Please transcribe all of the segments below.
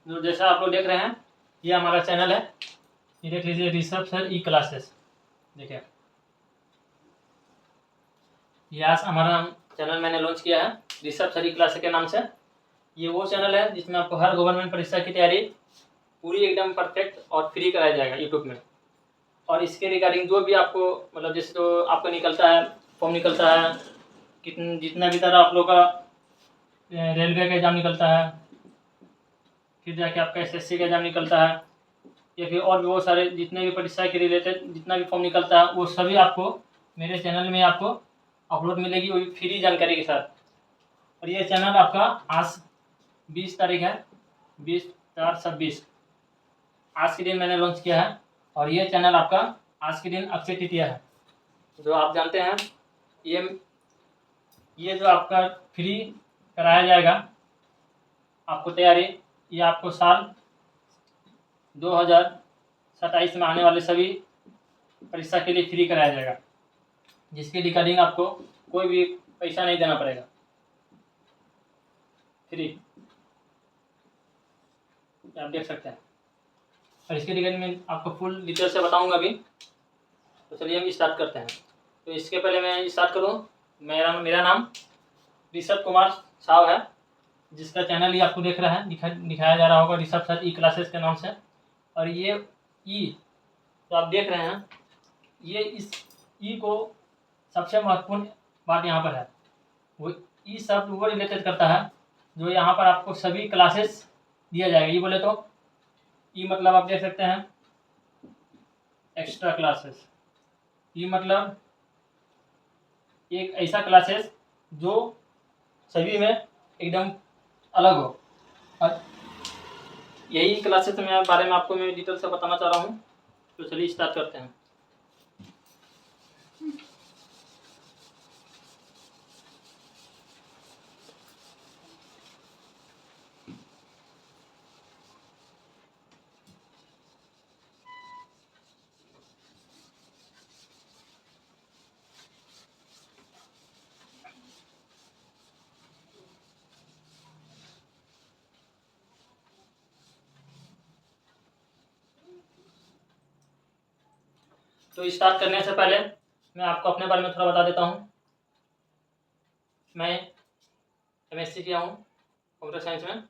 जो जैसा आप लोग देख रहे हैं, ये हमारा चैनल है, ये देख लीजिए, ऋषभ सर ई क्लासेस। देखिए, ये आज हमारा चैनल मैंने लॉन्च किया है ऋषभ सर ई क्लासेस के नाम से। ये वो चैनल है जिसमें आपको हर गवर्नमेंट परीक्षा की तैयारी पूरी एकदम परफेक्ट और फ्री कराया जाएगा यूट्यूब में। और इसके रिगार्डिंग जो भी आपको मतलब जैसे तो आपका निकलता है, फॉर्म निकलता है, जितना भी तरह आप लोग का रेलवे का एग्ज़ाम निकलता है, फिर जाके आपका एसएससी का एग्ज़ाम निकलता है, या फिर और भी बहुत सारे जितने भी परीक्षा के रिलेटेड जितना भी फॉर्म निकलता है, वो सभी आपको मेरे चैनल में आपको अपलोड मिलेगी, वो भी फ्री जानकारी के साथ। और ये चैनल आपका आज 20 तारीख है, 20/4/26 आज के दिन मैंने लॉन्च किया है। और ये चैनल आपका आज के दिन अक्षय तृतीया है, जो आप जानते हैं। ये जो आपका फ्री कराया जाएगा आपको तैयारी, ये आपको साल 2027 में आने वाले सभी परीक्षा के लिए फ्री कराया जाएगा, जिसके रिगार्डिंग आपको कोई भी पैसा नहीं देना पड़ेगा, फ्री, आप देख सकते हैं। और इसके रिगार्डिंग में आपको फुल डिटेल से बताऊंगा अभी। तो चलिए हम स्टार्ट करते हैं। तो इसके पहले मैं स्टार्ट करूं, मेरा नाम ऋषभ कुमार साव है, जिसका चैनल ही आपको देख रहा है, दिखाया जा रहा होगा, ऋषभ सर ई क्लासेस के नाम से। और ये ई तो आप देख रहे हैं, ये इस ई को सबसे महत्वपूर्ण बात यहाँ पर है, वो ई शब्द वो रिलेटेड करता है जो यहाँ पर आपको सभी क्लासेस दिया जाएगा। ये बोले तो ई मतलब आप देख सकते हैं एक्स्ट्रा क्लासेस, ये मतलब एक ऐसा क्लासेस जो सभी में एकदम अलग हो। और यही क्लासेस में बारे में आपको मैं डिटेल से बताना चाह रहा हूँ। तो चलिए स्टार्ट करते हैं। तो स्टार्ट करने से पहले मैं आपको अपने बारे में थोड़ा बता देता हूँ। मैं एमएससी किया हूँ कंप्यूटर साइंस में,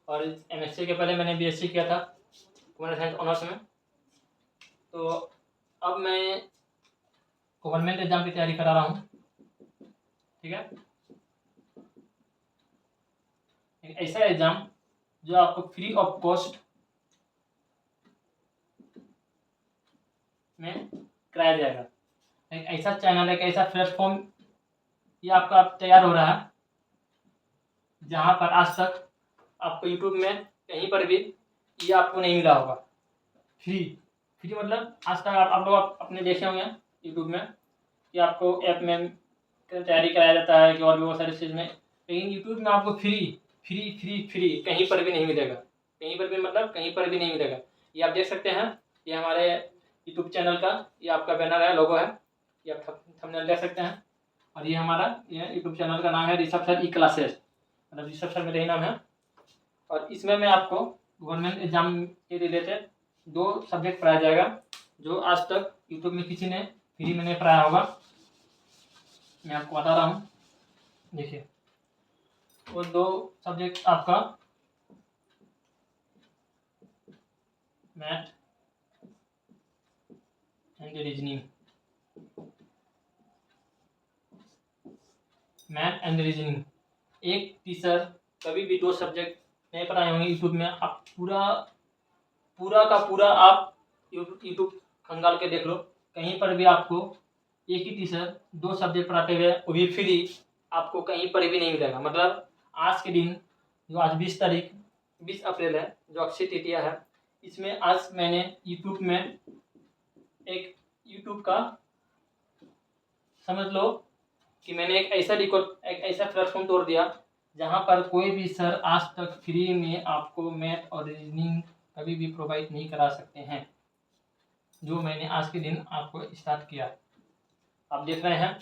और एमएससी के पहले मैंने बीएससी किया था कंप्यूटर साइंस ऑनर्स में। तो अब मैं गवर्नमेंट एग्जाम की तैयारी करा रहा हूँ, ठीक है। एक ऐसा एग्जाम जो आपको फ्री ऑफ कॉस्ट में कराया जाएगा। एक ऐसा चैनल, एक ऐसा प्लेटफॉर्म ये आपका तैयार हो रहा है जहाँ पर आज तक आपको यूट्यूब में कहीं पर भी ये आपको नहीं मिला होगा। फ्री मतलब आज तक आप लोग अपने देखे होंगे यूट्यूब में कि आपको ऐप में तैयारी कराया जाता है कि और भी बहुत सारी चीज़ में, लेकिन यूट्यूब में आपको फ्री कहीं पर भी नहीं मिलेगा। कहीं पर भी मतलब कहीं पर भी नहीं मिलेगा। ये आप देख सकते हैं, ये हमारे यूट्यूब चैनल का ये आपका बैनर है, लोगो है, ये आप थंबनेल देख सकते हैं। और ये हमारा ये यूट्यूब चैनल का नाम है ऋषभ सर ई क्लासेस, मतलब ऋषभ सर मेरा ही नाम है। और इसमें मैं आपको गवर्नमेंट एग्जाम के रिलेटेड 2 सब्जेक्ट पढ़ाया जाएगा जो आज तक यूट्यूब में किसी ने फ्री में नहीं पढ़ाया होगा। मैं आपको बता रहा हूँ, देखिए वो 2 सब्जेक्ट आपका math and reasoning. Math and reasoning एक टीचर कभी भी 2 सब्जेक्ट नहीं पढ़ाए होंगे यूट्यूब में। आप पूरा का पूरा आप यूट्यूब खंगाल के देख लो, कहीं पर भी आपको एक ही टीचर 2 सब्जेक्ट पढ़ाते हुए वो भी फ्री आपको कहीं पर भी नहीं मिलेगा। मतलब आज के दिन जो आज 20 अप्रैल है, जो अक्षय तृतीया है, इसमें आज मैंने यूट्यूब में एक यूट्यूब का समझ लो कि मैंने एक ऐसा प्लेटफॉर्म तोड़ दिया जहाँ पर कोई भी सर आज तक फ्री में आपको मैथ और रीजनिंग कभी भी प्रोवाइड नहीं करा सकते हैं, जो मैंने आज के दिन आपको स्टार्ट किया। आप देख रहे हैं,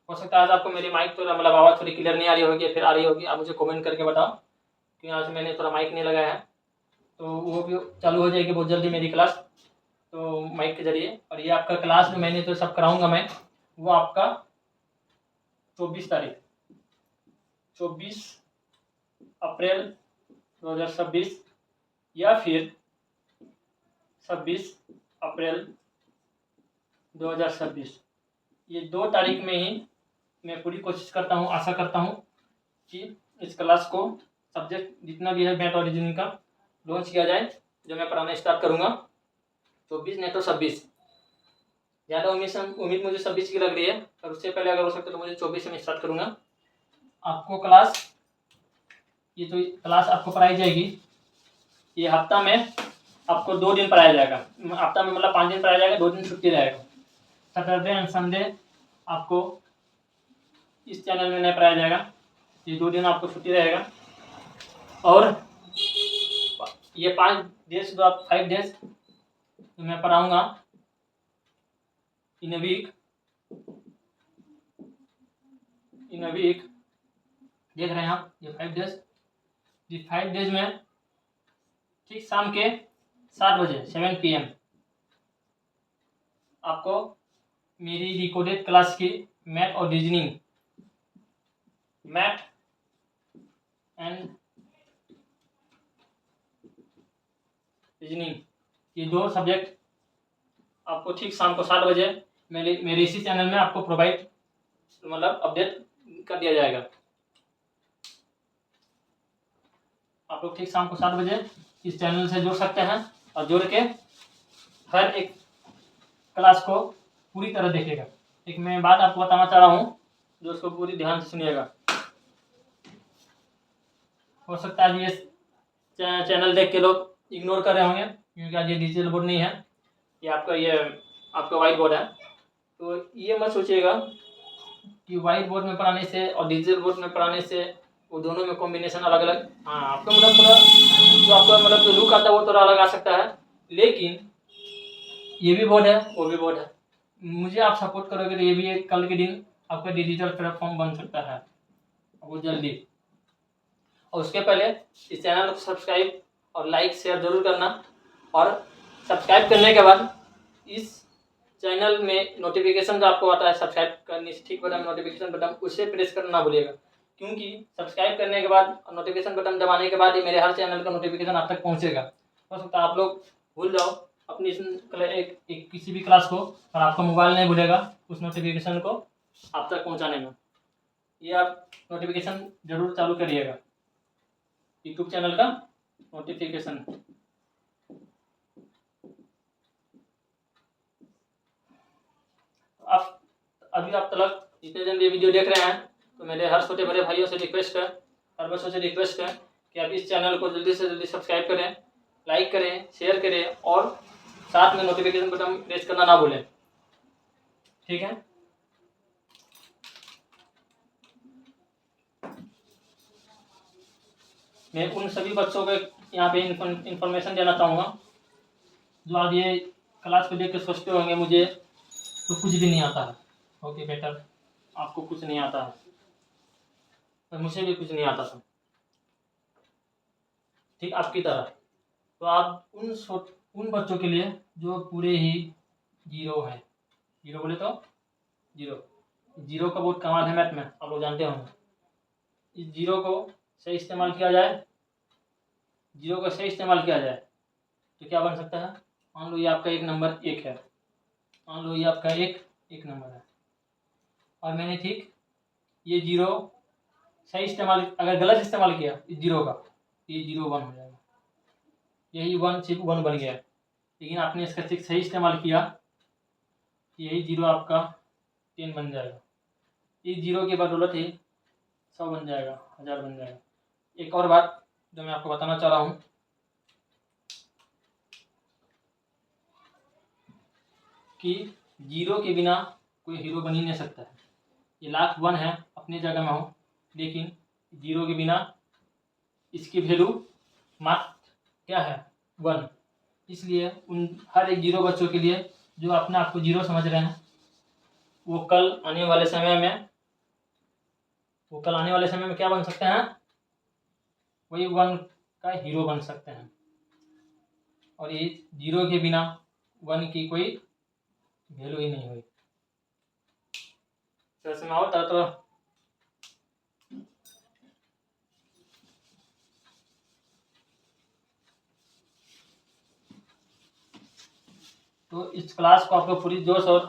हो सकता है आज आपको मेरी माइक थोड़ा मतलब आवाज़ थोड़ी क्लियर नहीं आ रही होगी, फिर आ रही होगी, आप मुझे कमेंट करके बताओ कि आज मैंने थोड़ा माइक नहीं लगाया है। तो वो भी चालू हो जाएगी बहुत जल्दी मेरी क्लास, तो माइक के ज़रिए। और ये आपका क्लास में मैंने तो सब कराऊंगा मैं, वो आपका 24 तारीख 24 अप्रैल 2026 या फिर 26 अप्रैल 2026, ये 2 तारीख में ही मैं पूरी कोशिश करता हूँ, आशा करता हूँ कि इस क्लास को सब्जेक्ट जितना भी है मैथ और रीजनिंग का लॉन्च किया जाए, जो मैं पढ़ाना स्टार्ट करूँगा 24 नहीं तो 26। ज़्यादा उम्मीद मुझे 26 की लग रही है, पर उससे पहले अगर हो सकता है तो मुझे 24 से मैं स्टार्ट करूँगा। आपको क्लास, ये तो क्लास आपको पढ़ाई जाएगी, ये हफ्ता में आपको 2 दिन पढ़ाया जाएगा। हफ्ता में मतलब 5 दिन पढ़ाया जाएगा, 2 दिन छुट्टी रहेगा। सैटरडे एंड संडे आपको इस चैनल में नहीं पढ़ाया जाएगा, ये 2 दिन आपको छुट्टी रहेगा। और ये 5 डेज जो आप 5 डेज तो मैं पढ़ाऊँगा इन अ वीक देख रहे हैं आप, ये 5 डेज, ये 5 डेज में ठीक शाम के 7 बजे 7 PM आपको मेरी रिकॉर्डेड क्लास की मैथ और रीजनिंग, मैथ एंड रीजनिंग, ये 2 सब्जेक्ट आपको ठीक शाम को 7 बजे मेरे इसी चैनल में आपको प्रोवाइड मतलब अपडेट कर दिया जाएगा। आप लोग ठीक शाम को 7 बजे इस चैनल से जुड़ सकते हैं और जुड़ के हर एक क्लास को पूरी तरह देखेगा। एक मैं बात आपको बताना चाह रहा हूँ जो उसको पूरी ध्यान से सुनिएगा। हो सकता है ये चैनल देख के लोग इग्नोर कर रहे होंगे क्योंकि आज ये डिजिटल बोर्ड नहीं है, ये आपका व्हाइट बोर्ड है। तो ये मत सोचिएगा कि व्हाइट बोर्ड में पढ़ाने से और डिजिटल बोर्ड में पढ़ाने से वो दोनों में कॉम्बिनेशन अलग अलग, हाँ आपका मतलब पूरा जो आपका मतलब जो लुक आता है वो थोड़ा अलग आ सकता है, लेकिन ये भी बोर्ड है वो भी बोर्ड है। मुझे आप सपोर्ट करोगे तो ये भी एक कल के दिन आपका डिजिटल प्लेटफॉर्म बन सकता है बहुत जल्दी। और उसके पहले इस चैनल को सब्सक्राइब और लाइक शेयर जरूर करना, और सब्सक्राइब करने के बाद इस चैनल में नोटिफिकेशन जो आपको आता है सब्सक्राइब करने से ठीक बटन नोटिफिकेशन बटन उसे प्रेस करना ना भूलिएगा, क्योंकि सब्सक्राइब करने के बाद नोटिफिकेशन बटन दबाने के बाद ही मेरे हर चैनल का नोटिफिकेशन आप तक पहुंचेगा। हो सकता है आप लोग भूल जाओ अपनी एक किसी भी क्लास को, और आपका मोबाइल नहीं भूलेगा उस नोटिफिकेशन को आप तक पहुँचाने में। ये आप नोटिफिकेशन जरूर चालू करिएगा, यूट्यूब चैनल का नोटिफिकेशन। आप अभी आप तक जितने जन ये वीडियो देख रहे हैं तो मेरे हर छोटे बड़े भाइयों से रिक्वेस्ट है, हर बच्चों से रिक्वेस्ट है कि आप इस चैनल को जल्दी से जल्दी सब्सक्राइब करें, लाइक करें, शेयर करें और साथ में नोटिफिकेशन बटन प्रेस करना ना भूलें, ठीक है। मैं उन सभी बच्चों को यहाँ पे इंफॉर्मेशन देना चाहूँगा जो आज ये क्लास को देख के सोचते होंगे मुझे तो कुछ भी नहीं आता है। ओके बेटर, आपको कुछ नहीं आता है, पर मुझे भी कुछ नहीं आता था ठीक आपकी तरह। तो आप उन बच्चों के लिए जो पूरे ही जीरो है, जीरो बोले तो जीरो का बहुत कमाल है मैथ में, आप लोग जानते होंगे। इस जीरो को सही इस्तेमाल किया जाए तो क्या बन सकता है। मान लो ये आपका एक नंबर 1 है, मान लो ये आपका एक नंबर है, और मैंने ठीक ये जीरो सही इस्तेमाल, अगर गलत इस्तेमाल किया इस जीरो का, ये 0 1 हो जाएगा, यही 1 सिर्फ 1 बन गया। लेकिन आपने इसका ठीक सही इस्तेमाल किया, यही 0 आपका 10 बन जाएगा, इस 0 की बदौलत ही 100 बन जाएगा, 1000 बन जाएगा। एक और बात जो मैं आपको बताना चाह रहा हूँ कि 0 के बिना कोई हीरो बन ही नहीं सकता है। ये लास्ट 1 है अपनी जगह में हो, लेकिन 0 के बिना इसकी वैल्यू मात्र क्या है 1। इसलिए उन हर एक 0 बच्चों के लिए जो अपने आप को 0 समझ रहे हैं वो कल आने वाले समय में क्या बन सकते हैं, वही 1 का हीरो बन सकते हैं। और ये 0 के बिना 1 की कोई वैल्यू ही नहीं हुई। समझ में आता तो इस क्लास को आपको पूरी जोश और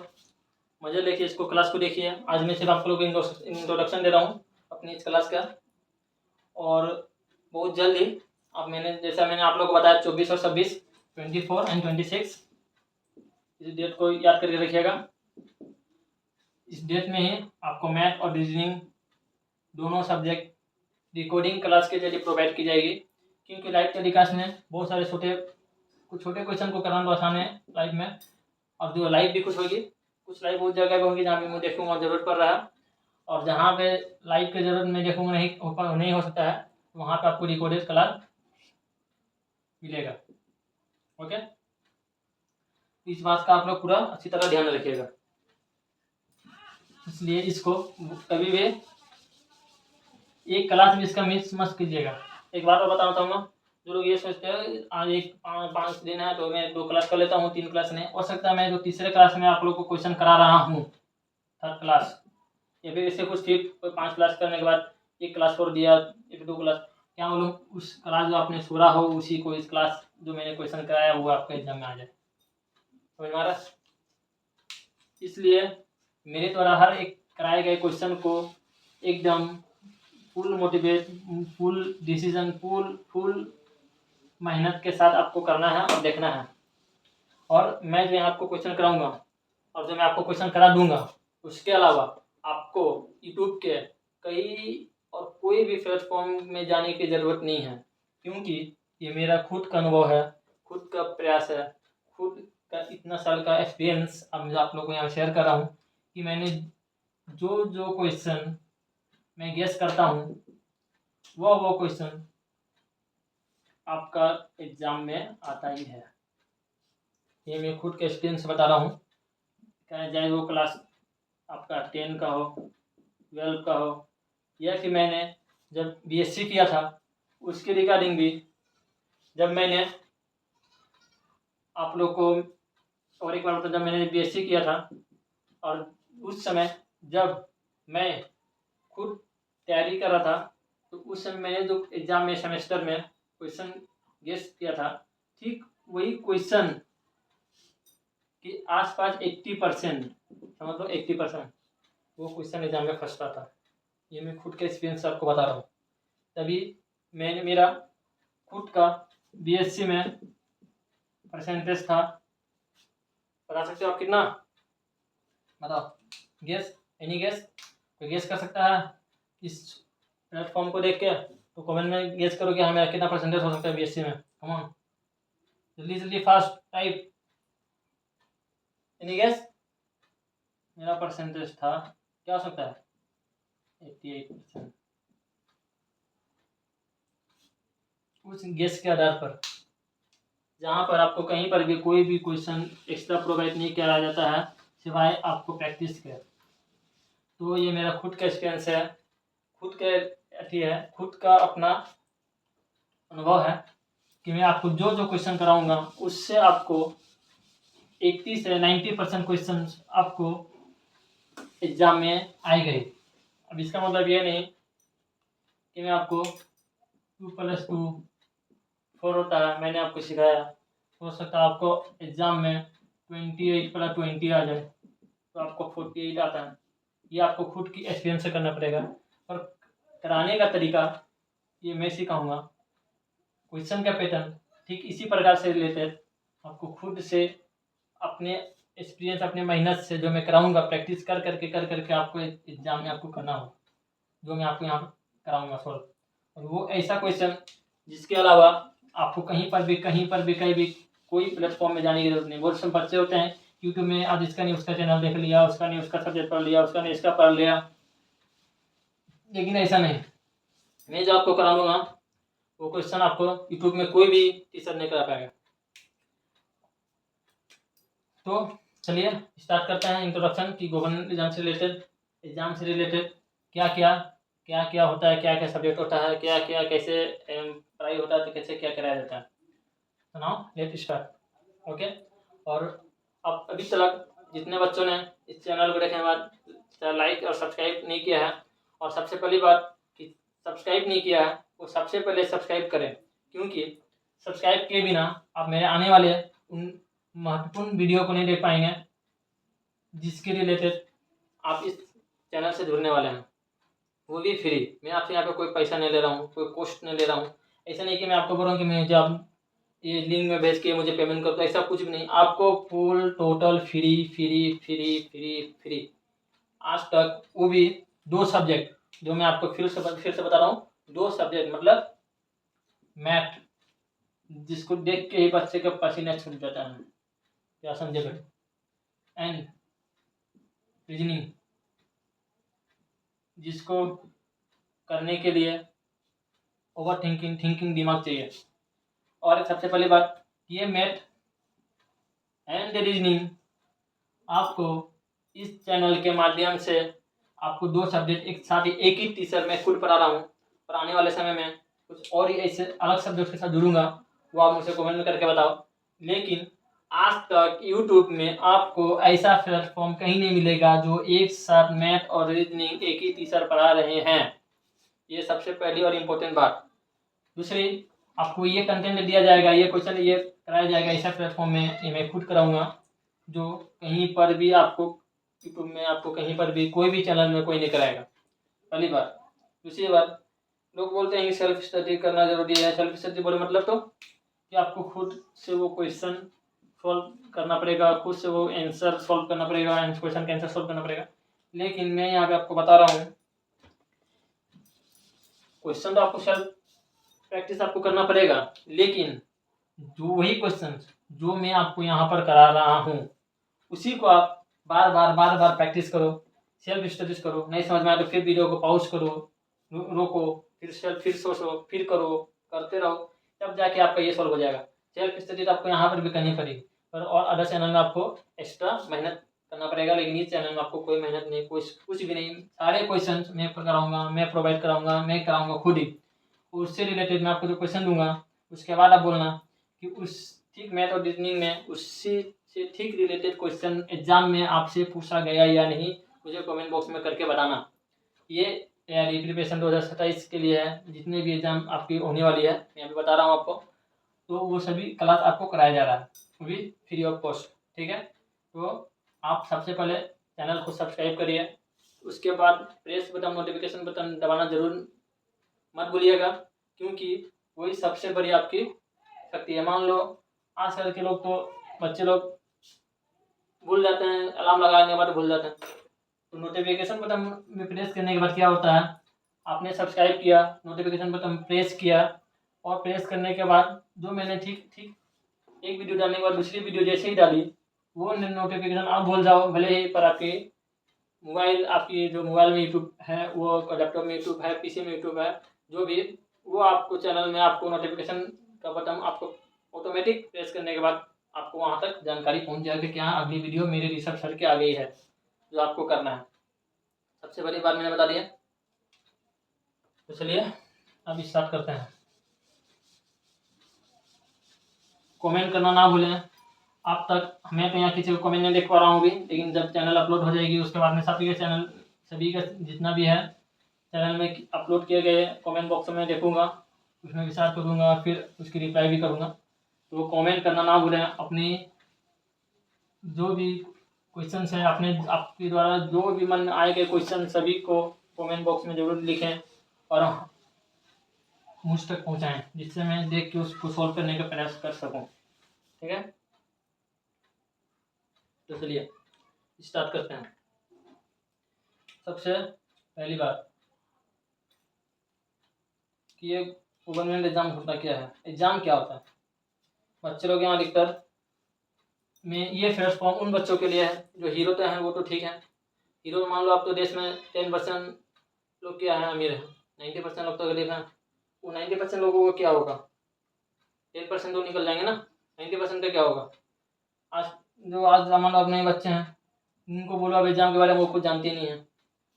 मजे लेके इसको क्लास को देखिए। आज मैं सिर्फ आप लोगों को इंट्रोडक्शन दे रहा हूँ अपनी इस क्लास का, और बहुत जल्द ही अब जैसा मैंने आप लोगों को बताया 24 और 26, 24 एंड 26 इस डेट को याद करके रखिएगा। इस डेट में ही आपको मैथ और रीजनिंग दोनों सब्जेक्ट रिकॉर्डिंग क्लास के जरिए प्रोवाइड की जाएगी, क्योंकि लाइव टेलीकास्ट में बहुत सारे छोटे क्वेश्चन को कराना तो आसान है लाइव में, और जो लाइव भी कुछ होगी, कुछ लाइव बहुत जगह पे होगी जहाँ पे मैं देखूंगा जरूरत पड़ रहा है, और जहाँ पे लाइव की जरूरत मैं देखूंगा नहीं हो सकता है, तो वहाँ पे आपको रिकॉर्डेड क्लास मिलेगा। ओके, इस बात का आप लोग पूरा अच्छी तरह ध्यान रखिएगा। इसलिए इसको कभी भी एक क्लास में इसका मिस मत कीजिएगा। एक बात और बताना चाहूँगा, जो लोग ये सोचते हैं आज 5 दिन है तो मैं 2 क्लास कर लेता हूँ, 3 क्लास नहीं, हो सकता है मैं जो तीसरे क्लास में आप लोग को क्वेश्चन करा रहा हूँ, 3rd क्लास, या फिर इससे कुछ फिर 5 क्लास करने के बाद 1 क्लास छोड़ दिया या फिर 2 क्लास, क्या वो लोग उस क्लास जो आपने छोड़ा हो उसी को इस क्लास जो मैंने क्वेश्चन कराया वो आपके एग्जाम में आ जाए। समझ में आ रहा? इसलिए मेरे द्वारा हर एक कराए गए क्वेश्चन को एकदम full motivate, full decision, full मेहनत के साथ आपको करना है और देखना है। और मैं जो आपको क्वेश्चन कराऊंगा और जो मैं आपको क्वेश्चन करा दूंगा, उसके अलावा आपको यूट्यूब के कई और कोई भी प्लेटफॉर्म में जाने की ज़रूरत नहीं है, क्योंकि ये मेरा खुद का अनुभव है, खुद का प्रयास है, खुद का इतना साल का एक्सपीरियंस अब मैं आप लोगों को यहाँ शेयर कर रहा हूँ कि मैंने जो क्वेश्चन मैं गेस करता हूँ वो क्वेश्चन आपका एग्जाम में आता ही है। ये मैं खुद का एक्सपीरियंस बता रहा हूँ, चाहे वो क्लास आपका 10 का हो, 12 का हो, या फिर मैंने जब बीएससी किया था उसके रिगार्डिंग भी, जब मैंने आप लोग को और एक बार जब मैंने बीएससी किया था और उस समय जब मैं खुद तैयारी कर रहा था, तो उस समय मैंने जो एग्जाम में सेमेस्टर में क्वेश्चन गेस किया था, ठीक वही क्वेश्चन के आसपास 80%, समझ लो 80% वो क्वेश्चन एग्जाम में फंसता था। ये मैं खुद के एक्सपीरियंस आपको बता रहा हूँ। तभी मैंने मेरा खुद का बीएससी में परसेंटेज था, बता सकते हो आप कितना? बताओ, गेस, एनी गेस? कोई गेस कर सकता है इस प्लेटफॉर्म को देख के? तो कमेंट में गेस करो कि हाँ मेरा कितना परसेंटेज हो सकता है बीएससी में। कम ऑन, जल्दी जल्दी फास्ट टाइप, एनी गेस? मेरा परसेंटेज था, क्या हो सकता है? 88%। उस गेस के आधार पर, जहाँ पर आपको कहीं पर भी कोई भी क्वेश्चन एक्स्ट्रा प्रोवाइड नहीं किया जाता है सिवाय आपको प्रैक्टिस के, तो ये मेरा खुद का एक्सपीरियंस है, खुद का खुद का अपना अनुभव है कि मैं आपको जो क्वेश्चन कराऊंगा उससे आपको 80 से 90% क्वेश्चन आपको एग्जाम में आएंगे। अब इसका मतलब ये नहीं कि मैं आपको 2+2 4 होता है मैंने आपको सिखाया, हो सकता है आपको एग्जाम में 28+20 आ जाए तो आपको 48 आता है। ये आपको खुद की एक्सपीरियंस से करना पड़ेगा, और कराने का तरीका ये मैं सिखाऊंगा। क्वेश्चन का पैटर्न ठीक इसी प्रकार से रिलेटेड आपको खुद से अपने एक्सपीरियंस, अपने मेहनत से जो मैं कराऊंगा, प्रैक्टिस कर करके आपको एग्जाम में आपको करना हो, जो मैं आपको यहाँ कराऊंगा सॉल्व। और वो ऐसा क्वेश्चन जिसके अलावा आपको कहीं पर भी कोई प्लेटफॉर्म में जाने की जरूरत नहीं। बहुत से बच्चे होते हैं यूट्यूब में, आज इसका नहीं उसका चैनल देख लिया, उसका नहीं उसका सब्जेक्ट पढ़ लिया, उसका नहीं इसका पढ़ लिया, लेकिन ऐसा नहीं। मैं जो आपको कराऊंगा वो क्वेश्चन आपको यूट्यूब में कोई भी टीचर नहीं करा पाएगा। तो चलिए स्टार्ट करते हैं इंट्रोडक्शन की गवर्नमेंट एग्जाम से रिलेटेड क्या क्या होता है, क्या क्या सब्जेक्ट होता है, क्या क्या कैसे पढ़ाई होता है, तो कैसे क्या कराया जाता है। तो नाउ लेट स्टार्ट। ओके, और अब अभी तक जितने बच्चों ने इस चैनल को देखने के बाद लाइक और सब्सक्राइब नहीं किया है, और सबसे पहली बात कि सब्सक्राइब नहीं किया है वो सबसे पहले सब्सक्राइब करें, क्योंकि सब्सक्राइब किए बिना आप मेरे आने वाले उन महत्वपूर्ण वीडियो को नहीं देख पाएंगे जिसके रिलेटेड आप इस चैनल से जुड़ने वाले हैं, वो भी फ्री। मैं आपसे यहाँ पे कोई पैसा नहीं ले रहा हूँ, कोई कॉस्ट नहीं ले रहा हूँ। ऐसा नहीं कि मैं आपको बोल रहा हूँ कि मैं जब ये लिंक में भेज के मुझे पेमेंट कर दो, ऐसा कुछ भी नहीं। आपको full total free free free free free आज तक, वो भी 2 सब्जेक्ट जो मैं आपको फिर से बता रहा हूँ। 2 सब्जेक्ट मतलब मैथ, जिसको देख के ही बच्चे का पसीना छूट जाता है, क्या समझे भाई, एंड रीजनिंग, जिसको करने के लिए ओवर थिंकिंग दिमाग चाहिए। और सबसे पहली बात, ये मैथ एंड रीजनिंग आपको इस चैनल के माध्यम से आपको 2 सब्जेक्ट एक साथ एक ही टीचर मैं खुद पढ़ा रहा हूँ, और आने वाले समय में कुछ और ही ऐसे अलग सब्जेक्ट के साथ जुड़ूंगा, वो आप मुझे कमेंट में करके बताओ। लेकिन आज तक यूट्यूब में आपको ऐसा प्लेटफॉर्म कहीं नहीं मिलेगा जो एक साथ मैथ और रीजनिंग एक ही टीचर पढ़ा रहे हैं। ये सबसे पहली और इम्पोर्टेंट बात। दूसरी, आपको ये कंटेंट दिया जाएगा, ये क्वेश्चन ये कराया जाएगा ऐसा प्लेटफॉर्म में, ये मैं खुद कराऊंगा, जो कहीं पर भी आपको यूट्यूब में आपको कहीं पर भी कोई भी चैनल में कोई नहीं कराएगा। पहली बात। दूसरी बात, लोग बोलते हैं कि सेल्फ स्टडी करना जरूरी है। सेल्फ स्टडी बोले मतलब तो कि आपको खुद से वो क्वेश्चन सॉल्व करना पड़ेगा, खुद से वो आंसर सॉल्व करना पड़ेगा, क्वेश्चन का आंसर सॉल्व करना पड़ेगा। लेकिन मैं यहाँ पे आपको बता रहा हूँ, क्वेश्चन तो आपको सेल्फ प्रैक्टिस आपको करना पड़ेगा, लेकिन जो वही क्वेश्चन जो मैं आपको यहाँ पर करा रहा हूँ उसी को आप बार बार प्रैक्टिस करो, सेल्फ स्टडीज करो। नहीं समझ में आए तो फिर वीडियो को पॉज करो, रोको, फिर सोचो, फिर करो, करते रहो, तब जाके आपका ये सॉल्व हो जाएगा। सेल्फ स्टडीज आपको यहाँ पर भी करनी पड़ेगी, और अदर चैनल में आपको एक्स्ट्रा मेहनत करना पड़ेगा, लेकिन इस चैनल में आपको कोई मेहनत नहीं, कुछ भी नहीं। सारे क्वेश्चन मैं कराऊंगा, मैं प्रोवाइड कराऊंगा, मैं कराऊंगा खुद ही। उससे रिलेटेड मैं आपको जो क्वेश्चन दूंगा उसके बाद आप बोलना कि उस ठीक मैथ और रीजनिंग में उससे से ठीक रिलेटेड क्वेश्चन एग्जाम में आपसे पूछा गया या नहीं, मुझे कमेंट बॉक्स में करके बताना। ये तैयारी प्रिपरेशन 2027 के लिए है, जितने भी एग्जाम आपकी होने वाली है मैं अभी बता रहा हूँ आपको, तो वो सभी क्लास आपको कराया जा रहा है, वो भी फ्री ऑफ कॉस्ट। ठीक है, तो आप सबसे पहले चैनल को सब्सक्राइब करिए, उसके बाद प्रेस बटन नोटिफिकेशन बटन दबाना जरूर मत भूलिएगा, क्योंकि वही सबसे बड़ी आपकी शक्ति है। मान लो आजकल के लोग तो बच्चे लोग भूल जाते हैं, अलार्म लगाने के बाद भूल जाते हैं, तो नोटिफिकेशन बटन में प्रेस करने के बाद क्या होता है, आपने सब्सक्राइब किया, नोटिफिकेशन बटन प्रेस किया, और प्रेस करने के बाद जो मैंने ठीक एक वीडियो डालने के बाद दूसरी वीडियो जैसे ही डाली, वो नोटिफिकेशन आप भूल जाओ, भले ही पर आपकी मोबाइल, आपकी जो मोबाइल में यूट्यूब है, वो लैपटॉप में यूट्यूब है, पीसी में यूट्यूब है, जो भी, वो आपको चैनल में आपको नोटिफिकेशन का बटन आपको ऑटोमेटिक प्रेस करने के बाद आपको वहाँ तक जानकारी पहुँच जाएगी कि हाँ अगली वीडियो मेरे रिसर्च सर के आ गई है, जो आपको करना है। सबसे बड़ी बात मैंने बता दिया, तो चलिए अब स्टार्ट करते हैं। कमेंट करना ना भूलें। अब तक मैं तो यहाँ किसी को कमेंट नहीं देख पा रहा हूँ अभी, लेकिन जब चैनल अपलोड हो जाएगी उसके बाद में सभी का जितना भी है चैनल में अपलोड किए गए कमेंट बॉक्स में देखूंगा, उसमें विचार करूँगा, फिर उसकी रिप्लाई भी करूँगा। तो कमेंट करना ना भूलें। अपनी जो भी क्वेश्चन है, आपके द्वारा जो भी मन में आए गए क्वेश्चन सभी को कमेंट बॉक्स में जरूर लिखें और मुझ तक पहुँचाएँ, जिससे मैं देख के उसको सॉल्व करने का प्रयास कर सकूँ। ठीक है, तो चलिए स्टार्ट करते हैं। सबसे पहली बात कि ये गवर्नमेंट एग्जाम होता क्या है, एग्जाम क्या होता है। बच्चे लोग यहाँ अधिकतर में ये प्लेटफॉर्म उन बच्चों के लिए है जो हीरो तो हैं, वो तो ठीक है, हीरो मान लो आप तो देश में 10% लोग क्या है अमीर है, 90% लोग तो गरीब हैं। वो 90% लोगों को क्या होगा, 10% तो निकल जाएंगे ना, 90% का क्या होगा। आज मान लो अपने बच्चे हैं, उनको बोलो अब एग्जाम के बारे में, वो कुछ जानते नहीं है,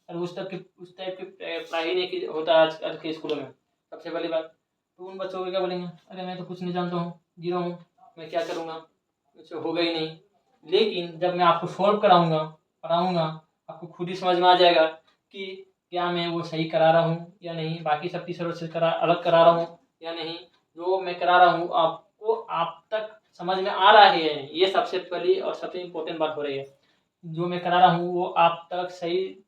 और उस टाइप की पढ़ाई नहीं की होता है आज के स्कूलों में। सबसे पहली बात तो उन बच्चों को क्या बोलेंगे, अरे मैं तो कुछ नहीं जानता हूँ, जीरो हूँ, मैं क्या करूँगा, मुझसे होगा ही नहीं। लेकिन जब मैं आपको सॉल्व कराऊँगा, पढ़ाऊँगा, आपको खुद ही समझ में आ जाएगा कि क्या मैं वो सही करा रहा हूँ या नहीं, बाकी सब टीचरों से अलग करा रहा हूँ या नहीं, जो मैं करा रहा हूँ आपको आप तक समझ में आ रहा है या नहीं। ये सबसे पहली और सबसे इम्पोर्टेंट बात हो रही है। जो मैं करा रहा हूँ वो आप तक सही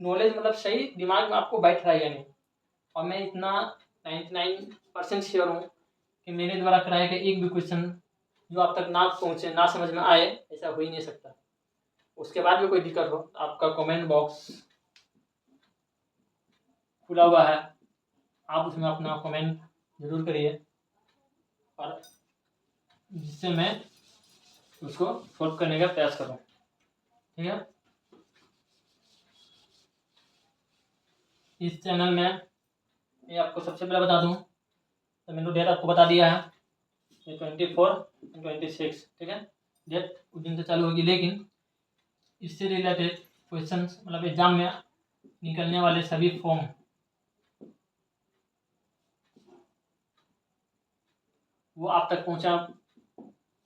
नॉलेज, मतलब सही दिमाग में आपको बैठ रहा है या नहीं। और मैं इतना 99% श्योर हूँ कि मेरे द्वारा कराया गया एक भी क्वेश्चन जो आप तक ना पहुँचे, ना समझ में आए, ऐसा हो ही नहीं सकता। उसके बाद भी कोई दिक्कत हो, आपका कमेंट बॉक्स खुला हुआ है, आप उसमें अपना कमेंट जरूर करिए, और जिससे मैं उसको सॉल्व करने का प्रयास करूँ। ठीक है, इस चैनल में ये आपको सबसे पहले बता दूं तो मैंने डेट आपको बता दिया है, ये 24 26, ठीक है, डेट उस दिन से चालू होगी। लेकिन इससे रिलेटेड क्वेश्चन, मतलब एग्जाम में निकलने वाले सभी फॉर्म वो आप तक पहुंचा,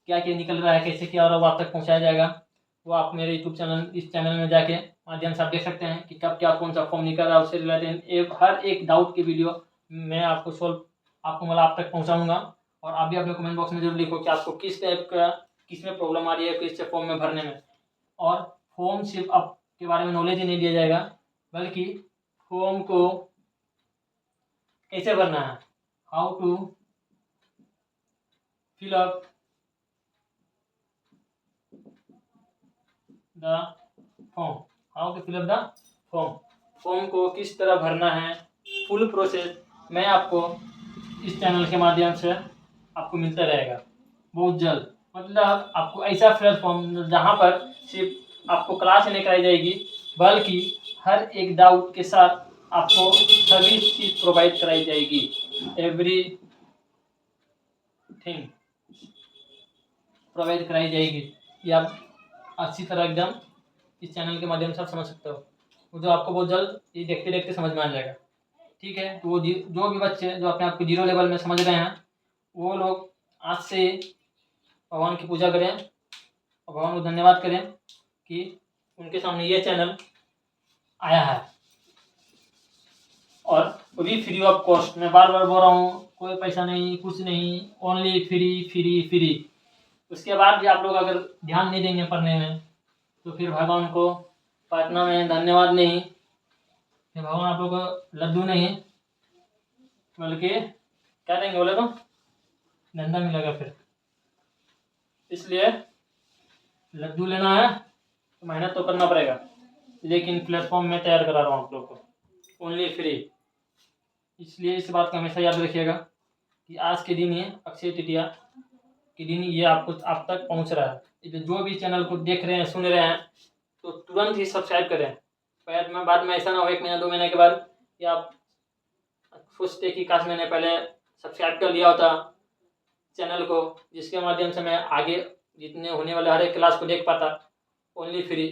क्या क्या निकल रहा है, कैसे क्या हो रहा है, वो आप तक पहुंचाया जाएगा। वो आप मेरे यूट्यूब चैनल, इस चैनल में जाके माध्यम से आप देख सकते हैं कि कब क्या कौन सा फॉर्म निकल रहा है, उससे रिलेटेड हर एक डाउट की वीडियो मैं आपको आपको मतलब आप तक पहुंचाऊंगा। और आप भी अपने कमेंट बॉक्स में जरूर लिखो कि आपको किस टाइप का, किस में प्रॉब्लम आ रही है, किस फॉर्म में भरने में। और फॉर्म सिर्फ आपके बारे में नॉलेज ही नहीं दिया जाएगा, बल्कि फॉर्म को कैसे भरना है, how to fill up the form, how to fill up the form, form को किस तरह भरना है, फुल प्रोसेस मैं आपको इस चैनल के माध्यम से आपको मिलता रहेगा बहुत जल्द। मतलब आपको ऐसा प्लेटफॉर्म जहाँ पर सिर्फ आपको क्लास नहीं कराई जाएगी, बल्कि हर एक डाउट के साथ आपको सभी चीज़ प्रोवाइड कराई जाएगी, एवरी थिंग प्रोवाइड कराई जाएगी। ये आप अच्छी तरह एकदम इस चैनल के माध्यम से आप समझ सकते हो, वो जो आपको बहुत जल्द ये देखते देखते समझ में आ जाएगा। ठीक है, तो वो जो भी बच्चे जो अपने आप को जीरो लेवल में समझ रहे हैं, वो लोग आज से भगवान की पूजा करें और भगवान को धन्यवाद करें कि उनके सामने ये चैनल आया है। और वो भी फ्री ऑफ कॉस्ट, मैं बार बार बोल रहा हूँ, कोई पैसा नहीं, कुछ नहीं, ओनली फ्री फ्री फ्री। उसके बाद भी आप लोग अगर ध्यान नहीं देंगे पढ़ने में, तो फिर भगवान को प्रार्थना में धन्यवाद नहीं, फिर भगवान आप लोग को लड्डू नहीं बल्कि क्या देंगे बोले तो धंधा मिलेगा फिर। इसलिए लड्डू लेना है तो मेहनत तो करना पड़ेगा, लेकिन प्लेटफॉर्म में तैयार करा रहा हूँ आप लोग को ओनली फ्री। इसलिए इस बात का हमेशा याद रखिएगा कि आज के दिन ये अक्षय तृतीया के दिन ये आपको आप तक पहुँच रहा है। जो भी चैनल को देख रहे हैं, सुन रहे हैं, तो तुरंत ही सब्सक्राइब करें। बाद में ऐसा ना हो 1 महीना 2 महीने के बाद कि आप सोचते कि काश मैंने पहले सब्सक्राइब कर लिया होता चैनल को, जिसके माध्यम से मैं आगे जितने होने वाले हर एक क्लास को देख पाता ओनली फ्री,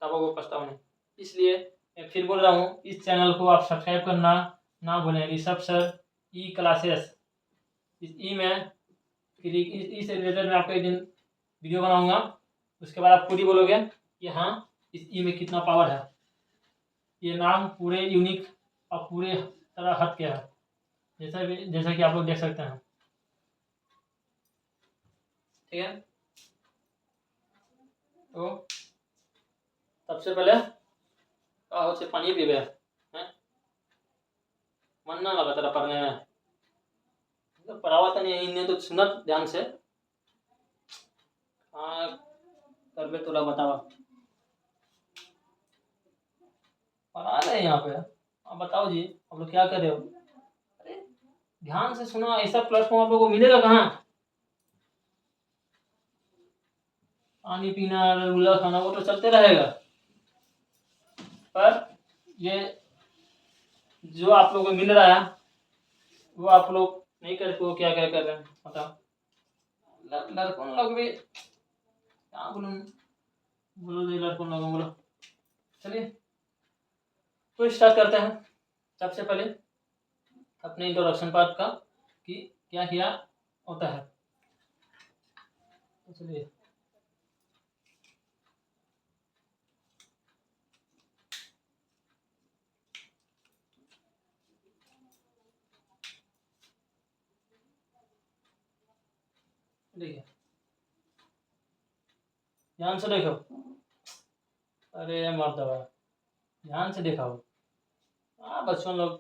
तब वो पछतावा नहीं। इसलिए मैं फिर बोल रहा हूँ, इस चैनल को आप सब्सक्राइब करना ना भूलें। ऋषभ सर ई क्लासेस, इस ई में फिर इस रिलेटेड मैं आपको एक दिन वीडियो बनाऊंगा, उसके बाद आप खुद ही बोलोगे कि हाँ इस ई में कितना पावर है। ये नाम पूरे यूनिक और पूरे तरह हट के है, जैसा कि आप लोग देख सकते हैं। ठीक है, तो सबसे पहले से पानी पीबे हैं, मन ना लगा तेरा पढ़ने में, तो पढ़ावा तो नहीं, इन्हें तो सुनत ध्यान से। हाँ करबे तोला बतावा पढ़ा रहे हैं यहाँ पे, आप बताओ जी आप लोग क्या कर रहे हो। अरे ध्यान से सुना, ऐसा प्लेटफॉर्म आप लोग को मिलेगा कहाँ। पानी पीना, रसगुल्ला खाना वो तो चलते रहेगा, पर ये जो आप लोगों को मिल रहा है वो आप लोग नहीं करके वो क्या क्या कर रहे हैं बताओ। लड़कों लोग भी क्या बोलूँ, बोलो जी लड़कों लोगों बोलो। चलिए तो स्टार्ट करते हैं। सबसे पहले अपने इंट्रोडक्शन पार्ट का कि क्या क्या होता है। चलिए देखिए, ध्यान से देखो। अरे मर्दवा, ध्यान से देखा हो। हाँ बच्चों लोग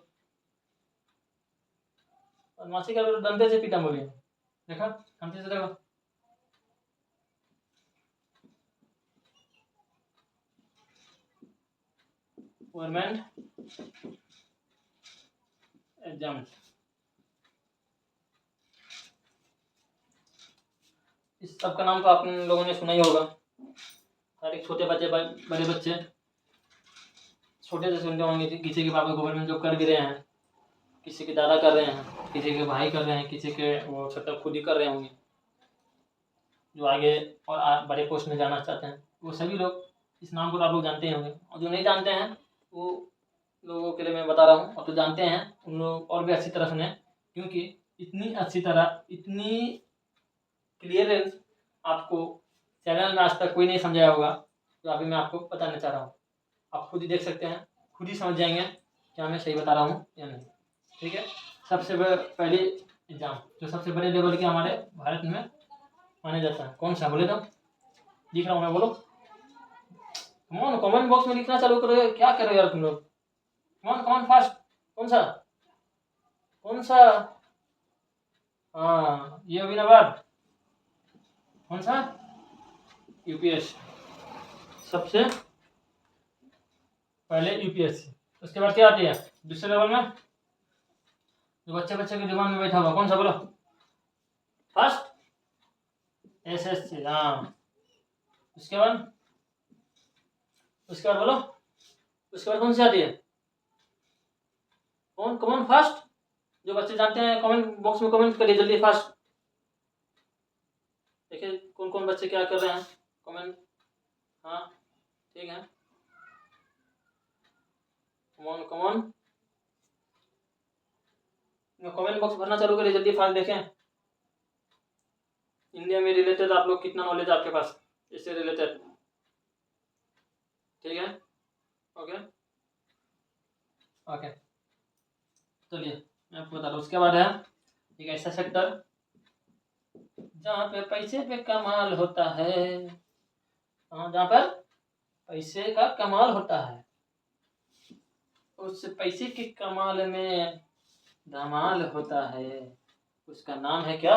बदमाशी कर रहे, डंडे से पीटा मुझे। देखा, शांति से देखो। गवर्नमेंट एग्जाम, इस सब का नाम तो आप लोगों ने सुना ही होगा। हर एक छोटे बच्चे, बड़े बच्चे छोटे से सुनते होंगे कि किसी के पापा गवर्नमेंट जॉब कर भी रहे हैं, किसी के दादा कर रहे हैं, किसी के भाई कर रहे हैं, किसी के वो मतलब खुद ही कर रहे होंगे, जो आगे और बड़े पोस्ट में जाना चाहते हैं। वो सभी लोग इस नाम को आप लोग जानते ही होंगे, और जो नहीं जानते हैं वो लोगों के लिए मैं बता रहा हूँ, और तो जानते हैं उन लोग और भी अच्छी तरह सुने, क्योंकि इतनी अच्छी तरह, इतनी क्लियरेंस आपको चैनल में आज तक कोई नहीं समझाया होगा, तो अभी मैं आपको बताना चाह रहा हूँ। आप खुद ही देख सकते हैं, खुद ही समझ जाएंगे क्या मैं सही बता रहा हूँ या नहीं। ठीक है, सबसे पहली एग्जाम जो सबसे बड़े लेवल के हमारे भारत में माने जाता है, कौन सा बोले तो? लिख रहा हूँ मैं, बोलो। कमेंट बॉक्स में लिखना चालू करो, क्या कर रहे हो यार तुम लोग? कौन फास्ट, कौन सा, कौन सा? हाँ ये अभिनवाद, कौन सा? यूपीएससी, सबसे पहले यूपीएससी। उसके बाद क्या आती है दूसरे लेवल में, जो बच्चे के दिमाग में बैठा हुआ, कौन सा बोलो? First SSC. हाँ, उसके बाद बोलो, उसके बाद कौन सी आती है? कौन फर्स्ट? जो बच्चे जानते हैं कमेंट बॉक्स में कमेंट करिए जल्दी, फास्ट। देखिए कौन कौन बच्चे क्या कर रहे हैं, कमेंट। हाँ ठीक है, कमॉन कमेंट बॉक्स भरना चालू करिए जल्दी, फास्ट। देखें इंडिया में रिलेटेड आप लोग कितना नॉलेज आपके पास इससे रिलेटेड। ठीक है, ओके ओके, चलिए मैं आपको बता रहा हूँ। उसके बाद है एक ऐसा सेक्टर जहाँ पे पैसे पे कमाल होता है, जहाँ पर पैसे का कमाल होता है, उस पैसे के कमाल में धमाल होता है। उसका नाम है क्या?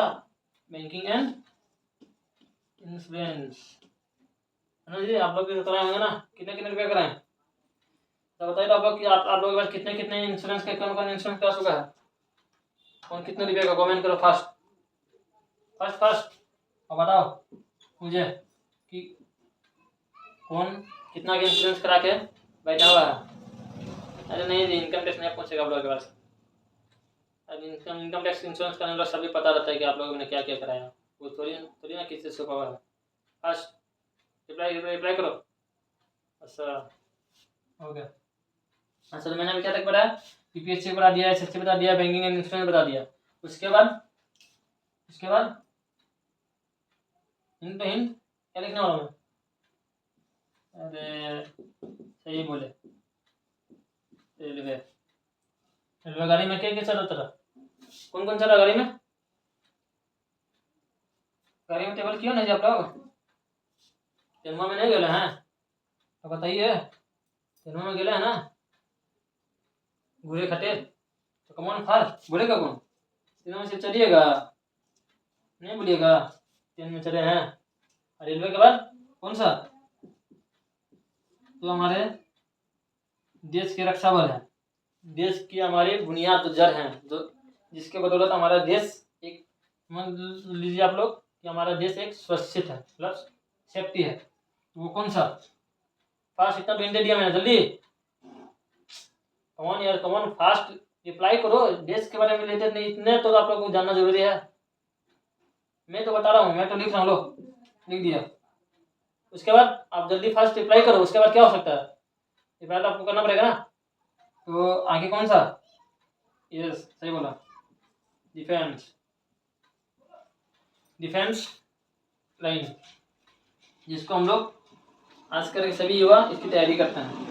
Banking and insurance. है ना जी, आप लोग भी कराए होंगे ना, कितने कितने रुपये कराए? तो बताइए तो आप लोग कि आप लोगों के पास कितने कितने इंश्योरेंस के, कौन कौन इंश्योरेंस करा चुका है, कौन कितने रुपये का? कमेंट करो फास्ट फास्ट फास्ट, और बताओ मुझे कि कौन कितना का इंश्योरेंस करा के बैठा हुआ है। अरे नहीं जी, इनकम टैक्स नहीं पूछेगा आप लोगों के पास। अब इनकम टैक्स इंश्योरेंस करने वाला सभी पता रहता है कि आप लोगों ने क्या क्या कराया, वो थोड़ी ना किससे छुपा हुआ है। फास्ट रिप्लाई करो। अच्छा हो गया। अच्छा तो मैंने अभी क्या तक बताया? यूपीएससी बता दिया, एसएससी बता दिया, बैंकिंग एंड इंश्योरेंस बता दिया। उसके बाद हिंट तो हिंट क्या लिखने वाला मैं? अरे सही बोले, रेलवे। रेलवे गाड़ी में क्या क्या चला तेरा? कौन कौन चला गाड़ी में? गाड़ी में टेबल क्यों नहीं जा आप लोग? जन्मा में नहीं गए हैं तो बताइए, जन्मा में गए हैं ना? घूरे खटे तो कमॉन फास्ट, बोलेगा कौन? तीनों में से चलिएगा, नहीं बोलिएगा। ट्रेन में चले हैं, रेलवे के बाद कौन सा? तो हमारे देश के रक्षा बल है, देश की हमारी बुनियाद जड़ है, जो जिसके बदौलत हमारा देश एक, मान लीजिए आप लोग कि हमारा देश एक सुरक्षित है, प्लस सेफ्टी है। वो कौन सा? फास्ट, इतना तो दे दिया मैंने, जल्दी कमॉन यार, कमॉन फास्ट रिप्लाई करो। देश के बारे में रिलेटेड नहीं, इतने तो आप लोगों को जानना जरूरी है। मैं तो बता रहा हूँ, मैं तो लिख रहा हूँ, लो लिख दिया। उसके बाद आप जल्दी फास्ट रिप्लाई करो। उसके बाद क्या हो सकता है? रिप्लाई तो आपको करना पड़ेगा ना। तो आगे कौन सा? यस सही बोला, डिफेंस। डिफेंस लाइन, जिसको हम लोग आजकल के सभी युवा इसकी तैयारी करते हैं।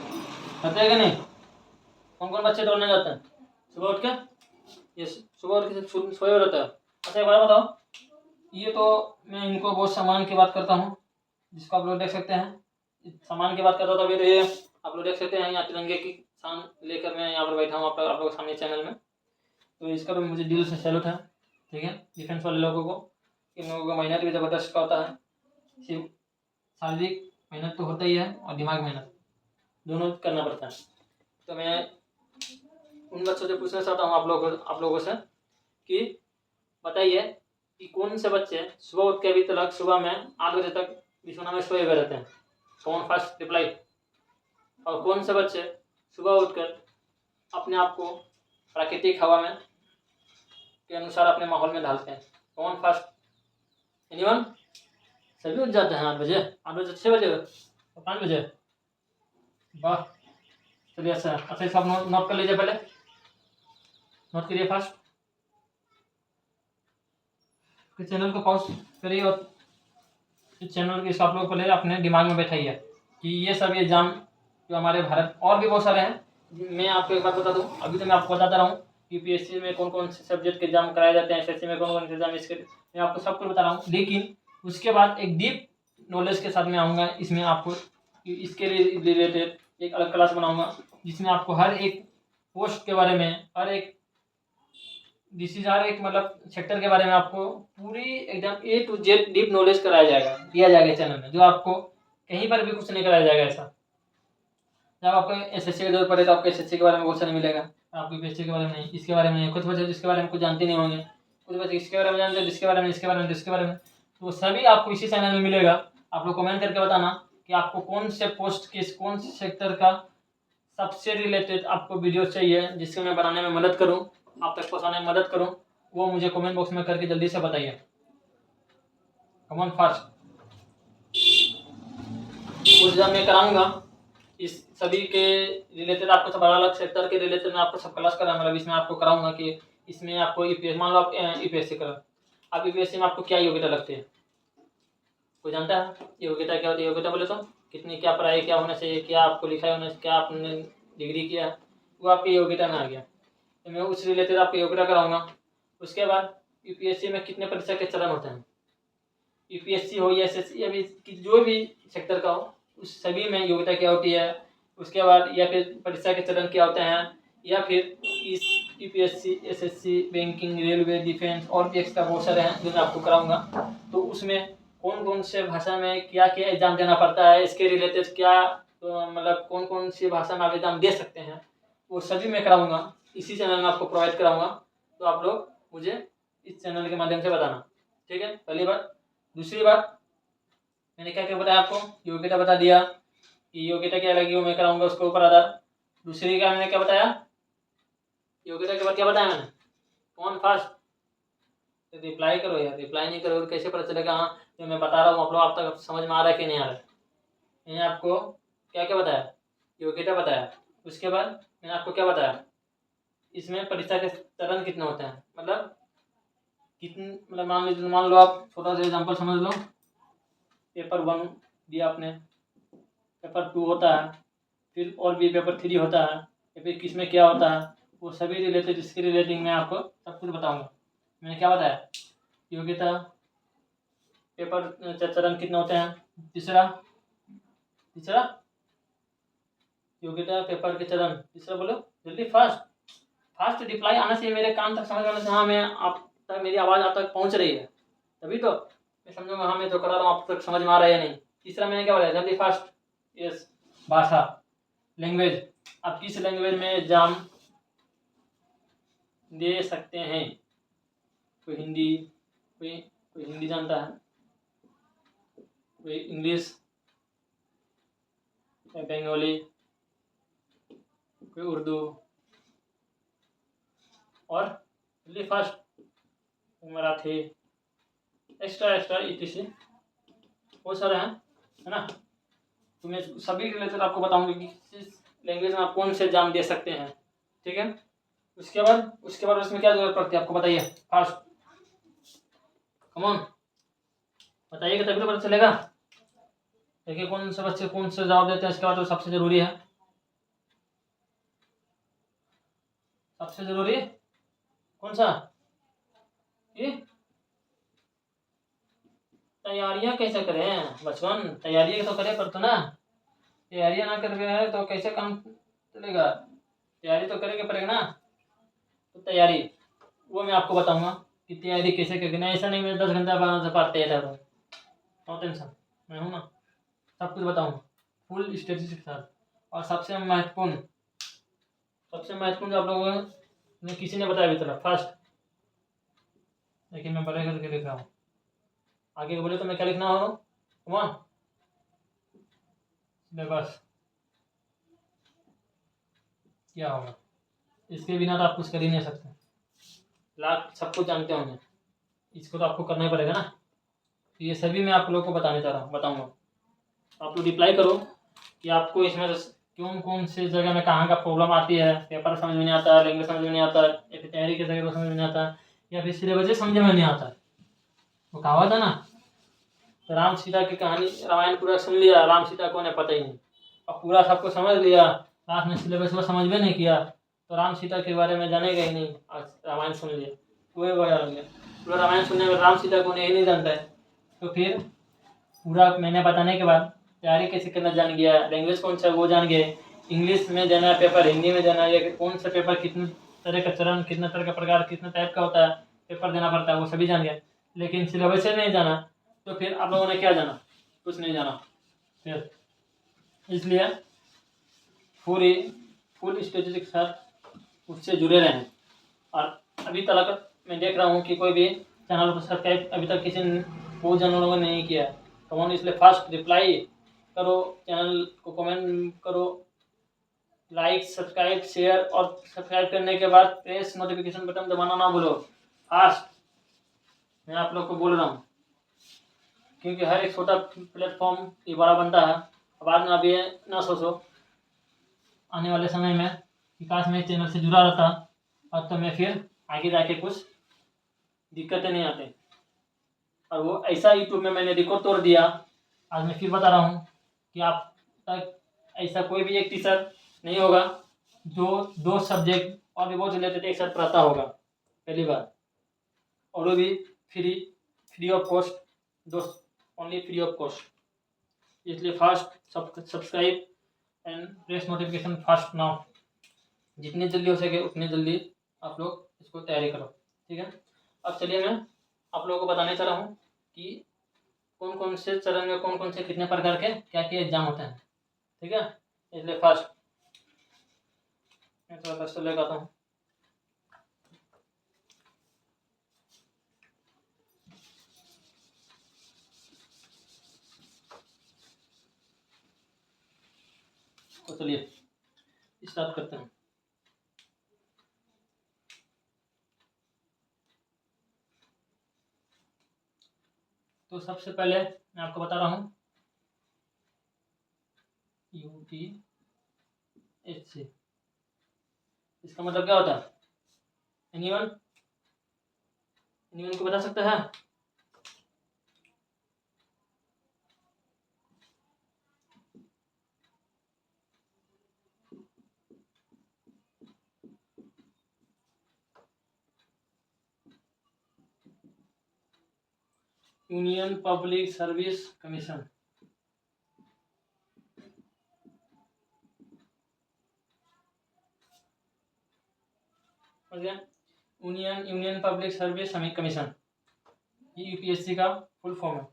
करते हैं कि नहीं? कौन कौन बच्चे दौड़ने जाते हैं सुबह उठ के? ये सुबह उठ के सोए रहता है। अच्छा एक बार बताओ, ये तो मैं इनको बहुत सामान की बात करता हूँ, जिसको आप लोग देख सकते हैं। सामान की बात करता हूँ, तो अभी ये आप लोग देख सकते हैं यहाँ तिरंगे की शान लेकर मैं यहाँ पर बैठा हूँ आप लोगों के सामने चैनल में। तो इसका भी मुझे दिल से सैल्यूट है, ठीक है, डिफेंस वाले लोगों को। इन लोगों का मेहनत भी ज़बरदस्त का होता है। सिर्फ शारीरिक मेहनत तो होता ही है और दिमाग मेहनत दोनों करना पड़ता है। तो मैं उन बच्चों से पूछना चाहता हूँ आप लोगों से कि बताइए कि कौन से बच्चे सुबह उठ के अभी तक सुबह में 8 बजे तक बिछौना में सोए हुए रहते हैं? कौन फर्स्ट रिप्लाई? और कौन से बच्चे सुबह उठकर अपने आप को प्राकृतिक हवा में के अनुसार अपने माहौल में ढालते हैं? कौन फर्स्ट? एनीवन? सभी उठ जाते हैं 8 बजे, 6 बजे और 5 बजे? वाह, चलिए अच्छा सब नोट कर लीजिए, पहले नोट करिए फर्स्ट। चैनल को पॉज करिए और इस चैनल के आप लोग पहले अपने दिमाग में बैठाइए कि ये सब एग्जाम जो हमारे भारत और भी बहुत सारे हैं। मैं आपको एक बात बता दूं, अभी तो मैं आपको बताता रहा हूँ यूपीएससी में कौन कौन से सब्जेक्ट के एग्जाम कराए जाते हैं, एसएससी में कौन कौन से एग्जाम, इसके मैं आपको सब कुछ बता रहा हूँ। लेकिन उसके बाद एक डीप नॉलेज के साथ मैं आऊँगा इसमें, आपको इसके रिलेटेड एक अलग क्लास बनाऊँगा जिसमें आपको हर एक पोस्ट के बारे में, हर एक हर एक मतलब सेक्टर के बारे में आपको पूरी एकदम ए टू जेड डीप नॉलेज कराया जाएगा, दिया जाएगा चैनल में, जो आपको कहीं पर भी कुछ नहीं कराया जाएगा ऐसा। जब आपको एसएससी की जरूरत पड़े तो आपको एसएससी के बारे में बहुत सारा मिलेगा, आपको यूपीएससी के बारे में नहीं, इसके बारे में कुछ बच्चे जिसके बारे में कुछ जानते नहीं होंगे, कुछ बच्चे इसके बारे में जानते हैं, जिसके बारे में, इसके बारे में, जिसके बारे में, तो सभी आपको इसी चैनल में मिलेगा। आप लोग कमेंट करके बताना कि आपको कौन से पोस्ट किस कौन से सेक्टर का सबसे रिलेटेड आपको वीडियो चाहिए जिससे मैं बनाने में मदद करूं, आप तक पहुंचाने में मदद करूं, वो मुझे कमेंट बॉक्स में करके जल्दी से बताइए। कम ऑन फास्ट। कुछ जब मैं कराऊंगा इस सभी के रिलेटेड, आपको सब अलग सेक्टर के रिलेटेड मैं आपको सब क्लास कराऊंगा। मतलब इसमें आपको कराऊंगा कि इसमें आपको यूपीएससी, मान लो आप यूपीएससी करो, आप यूपीएससी में आपको क्या योग्यता लगती है? कोई जानता है योग्यता क्या होती है? योग्यता बोले तो कितनी, क्या पढ़ाई क्या होना चाहिए, क्या आपको लिखाई होना चाहिए, क्या आपने डिग्री किया है, वो आपकी योग्यता में आ गया। तो मैं उस रिलेटेड आपको योग्यता कराऊंगा। उसके बाद यूपीएससी में कितने परीक्षा के चरण होते हैं? यूपीएससी हो या एसएससी, अभी जो भी सेक्टर का हो, उस सभी में योग्यता क्या होती है। उसके बाद या फिर परीक्षा के चरण क्या होते हैं, या फिर इस UPSC, SSC, banking, railway, defence और भी एक्स्ट्रा बहुत सारे हैं जो मैं आपको कराऊंगा। तो उसमें कौन कौन से भाषा में क्या क्या एग्जाम देना पड़ता है, इसके रिलेटेड क्या मतलब कौन कौन सी भाषा में आप एग्जाम दे सकते हैं, वो सभी मैं कराऊंगा, इसी चैनल में आपको प्रोवाइड कराऊंगा। तो आप लोग मुझे इस चैनल के माध्यम से बताना, ठीक है? पहली बात। दूसरी बात, मैंने क्या क्या बताया आपको? योग्यता बता दिया कि योग्यता क्या लगी वो मैं कराऊंगा उसके ऊपर आधार। दूसरी का मैंने क्या बताया? योग्यता के बाद क्या बताया मैंने? कौन फास्ट? तो रिप्लाई करो यार, रिप्लाई नहीं करो तो कैसे पता चलेगा हाँ जो मैं बता रहा हूँ आप लोग आप तक समझ में आ रहा है कि नहीं आ रहा है? मैंने आपको क्या क्या बताया? योग्यता बताया। उसके बाद मैंने आपको क्या बताया? इसमें परीक्षा के चरण कितने होते हैं, मतलब कितने, मतलब मान लो आप छोटा सा एग्जाम्पल समझ लो, पेपर 1 दिया आपने, पेपर 2 होता है, फिर और भी पेपर 3 होता है, या फिर किस में क्या होता है, वो सभी रिलेटेड, इसके रिलेटिंग मैं आपको सब कुछ बताऊंगा। मैंने क्या बताया? योग्यता, पेपर चरण कितने होते हैं, तीसरा योग्यता, पेपर के चरण, तीसरा बोलो जल्दी, फास्ट रिप्लाई आना चाहिए, मेरे कान तक समझ आना चाहिए, हाँ मैं आप तक मेरी आवाज़ आप तक पहुँच रही है, तभी तो मैं समझूंगा हाँ मैं जो करा रहा हूँ आप तक समझ में आ रहा है या नहीं। तीसरा मैंने क्या बताया? जल्दी फास्ट। यस, भाषा, लैंग्वेज, आप किस लैंग्वेज में एग्जाम दे सकते हैं? कोई हिंदी, कोई हिंदी जानता है, कोई इंग्लिश, कोई बंगाली, कोई उर्दू, और जल्दी फास्ट, मराठी, एक्स्ट्रा इतने बहुत सारे हैं, है ना? तो मैं सभी रिलेटेड आपको बताऊंगी कि किस लैंग्वेज में आप कौन से एग्जाम दे सकते हैं, ठीक है? उसके बाद उसमें क्या जरूरत पड़ती है आपको बताइए फास्ट, कम ऑन। बताइएगा तभी तो पता चलेगा। देखिए कौन से बच्चे कौन से जवाब देते हैं, इसके बाद तो सबसे ज़रूरी है, सबसे ज़रूरी कौन सा, ये तैयारियां कैसे करें बचपन, तैयारी तो करे पर तो ना, तैयारियां ना कर रहे हैं तो कैसे काम चलेगा, तैयारी तो करेंगे पड़ेगा ना। तो तैयारी वो मैं आपको बताऊंगा कि तैयारी कैसे करनी है। ऐसा नहीं मैं 10 घंटा 12 घंटा पढ़ते रहता हूँ, नो टेंशन, मैं हूँ ना, सब कुछ बताऊंगा फुल स्ट्रेटेजी के साथ। और सबसे महत्वपूर्ण जो आप लोगों ने किसी ने बताया अभी तक फर्स्ट, लेकिन मैं बड़े करके लिख रहा हूँ, आगे बोले तो मैं क्या लिखना हो, कमान सिलेबस क्या होगा, इसके बिना तो आप कुछ कर ही नहीं सकते, लाख सब कुछ जानते होंगे, इसको तो आपको करना ही पड़ेगा ना। तो ये सभी मैं आप लोगों को बताने चाह रहा हूँ, बताऊँगा। आप लोग रिप्लाई करो कि आपको इसमें कौन कौन से जगह में कहाँ का प्रॉब्लम आती है, पेपर समझ में नहीं आता, लैंग्वेज समझ में नहीं आता, या फिर तैयारी की जगह को समझ में नहीं आता, या फिर सिलेबस समझ में नहीं आता। वो कहावत है ना, तो राम सीता की कहानी रामायण पूरा सुन लिया, राम सीता को ने पता ही नहीं, अब पूरा सबको समझ लिया, लास्ट में सिलेबस को समझ में नहीं किया, तो राम सीता के बारे में जानेगा ही नहीं। आज रामायण सुन लिया, वही बड़ा हो गया, पूरा रामायण सुनने में राम सीता को नहीं जानता है, तो फिर पूरा मैंने बताने के बाद तैयारी कैसे करना जान गया, लैंग्वेज कौन सा वो जान गए, इंग्लिश में देना है पेपर, हिंदी में देना है, या कौन सा पेपर कितने तरह का चरण, कितना तरह का प्रकार, कितना टाइप का होता है, पेपर देना पड़ता है, वो सभी जान गए। लेकिन सिलेबस से नहीं जाना तो फिर आप लोगों ने क्या जाना, कुछ नहीं जाना। फिर इसलिए पूरी फुल स्ट्रेटेजी के साथ उससे जुड़े रहें। और अभी तक मैं देख रहा हूँ कि कोई भी चैनल को सब्सक्राइब अभी तक किसी ने बहुत जनों लोगों ने नहीं किया, तो इसलिए फास्ट रिप्लाई करो, चैनल को कमेंट करो, लाइक सब्सक्राइब शेयर, और सब्सक्राइब करने के बाद प्रेस नोटिफिकेशन बटन दबाना ना भूलो, फास्ट, मैं आप लोग को बोल रहा हूँ, क्योंकि हर एक छोटा प्लेटफॉर्म ये बड़ा बनता है। बाद में अब ये ना सोचो आने वाले समय में विकास में चैनल से जुड़ा रहता और तो मैं फिर आगे जाके कुछ दिक्कतें नहीं आते। और वो ऐसा यूट्यूब में मैंने रिकॉर्ड तोड़ दिया, आज मैं फिर बता रहा हूँ कि आप तक ऐसा कोई भी एक टीचर नहीं होगा जो 2 सब्जेक्ट और भी बहुत रिलेटेड एक साथ पढ़ाता होगा पहली बार, और वो भी फ्री ऑफ कॉस्ट, दोस्त ओनली फ्री ऑफ कॉस्ट। इसलिए fast subscribe and press notification fast now, जितनी जल्दी हो सके उतनी जल्दी आप लोग इसको तैयारी करो, ठीक है। अब चलिए मैं आप लोगों को बताने चला हूँ कि कौन कौन से चरण में कौन कौन से कितने प्रकार के क्या क्या एग्जाम होते हैं, ठीक है। इसलिए फास्ट मैं थोड़ा क्वेश्चन लेकर आता हूँ। तो चलिए स्टार्ट करते हैं। तो सबसे पहले मैं आपको बता रहा हूँ UPSC, इसका मतलब क्या होता है, एनीवन एनीवन को बता सकता है। Union public service commission, union public service commission, ये यूपीएससी का फुल फॉर्म है,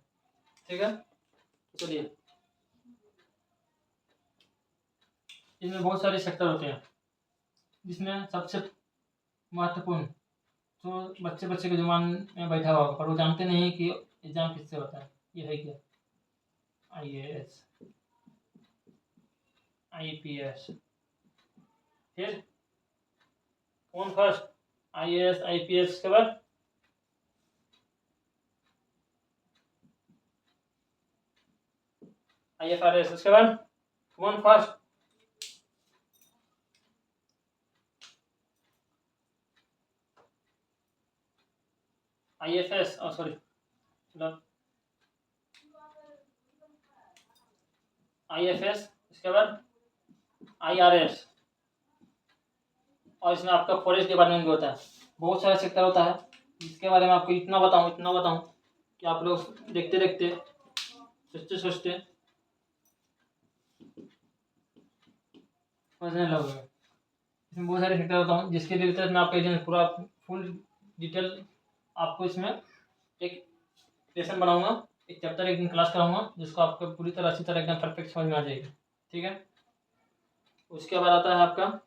ठीक है। चलिए इसमें बहुत सारे सेक्टर होते हैं, जिसमें सबसे महत्वपूर्ण जो बच्चे के जुबान में बैठा हुआ पर वो जानते नहीं है कि एग्जाम किससे होता है, ये है क्या, IAS IPS। फिर कौन फर्स्ट, IAS IPS के बाद IFRS, उसके बाद कौन फर्स्ट, IFS, सॉरी, IFS, इसके बाद IRS, और इसमें आपका फॉरेस्ट डिपार्टमेंट भी होता है। बहुत सारा सेक्टर होता है, जिसके बारे में आपको इतना बताऊं कि आप लोग देखते देखते सोचते सोचते समझने लगोगे। इसमें बहुत सारे सेक्टर होता हूँ, जिसके रिलेटेड मैं आपका पूरा फुल डिटेल आपको इसमें एक लेसन बनाऊंगा, एक चैप्टर एक दिन क्लास कराऊंगा, जिसको आपको पूरी तरह अच्छी तरह एकदम परफेक्ट समझ में आ जाएगी। ठीक है, उसके बाद आता है आपका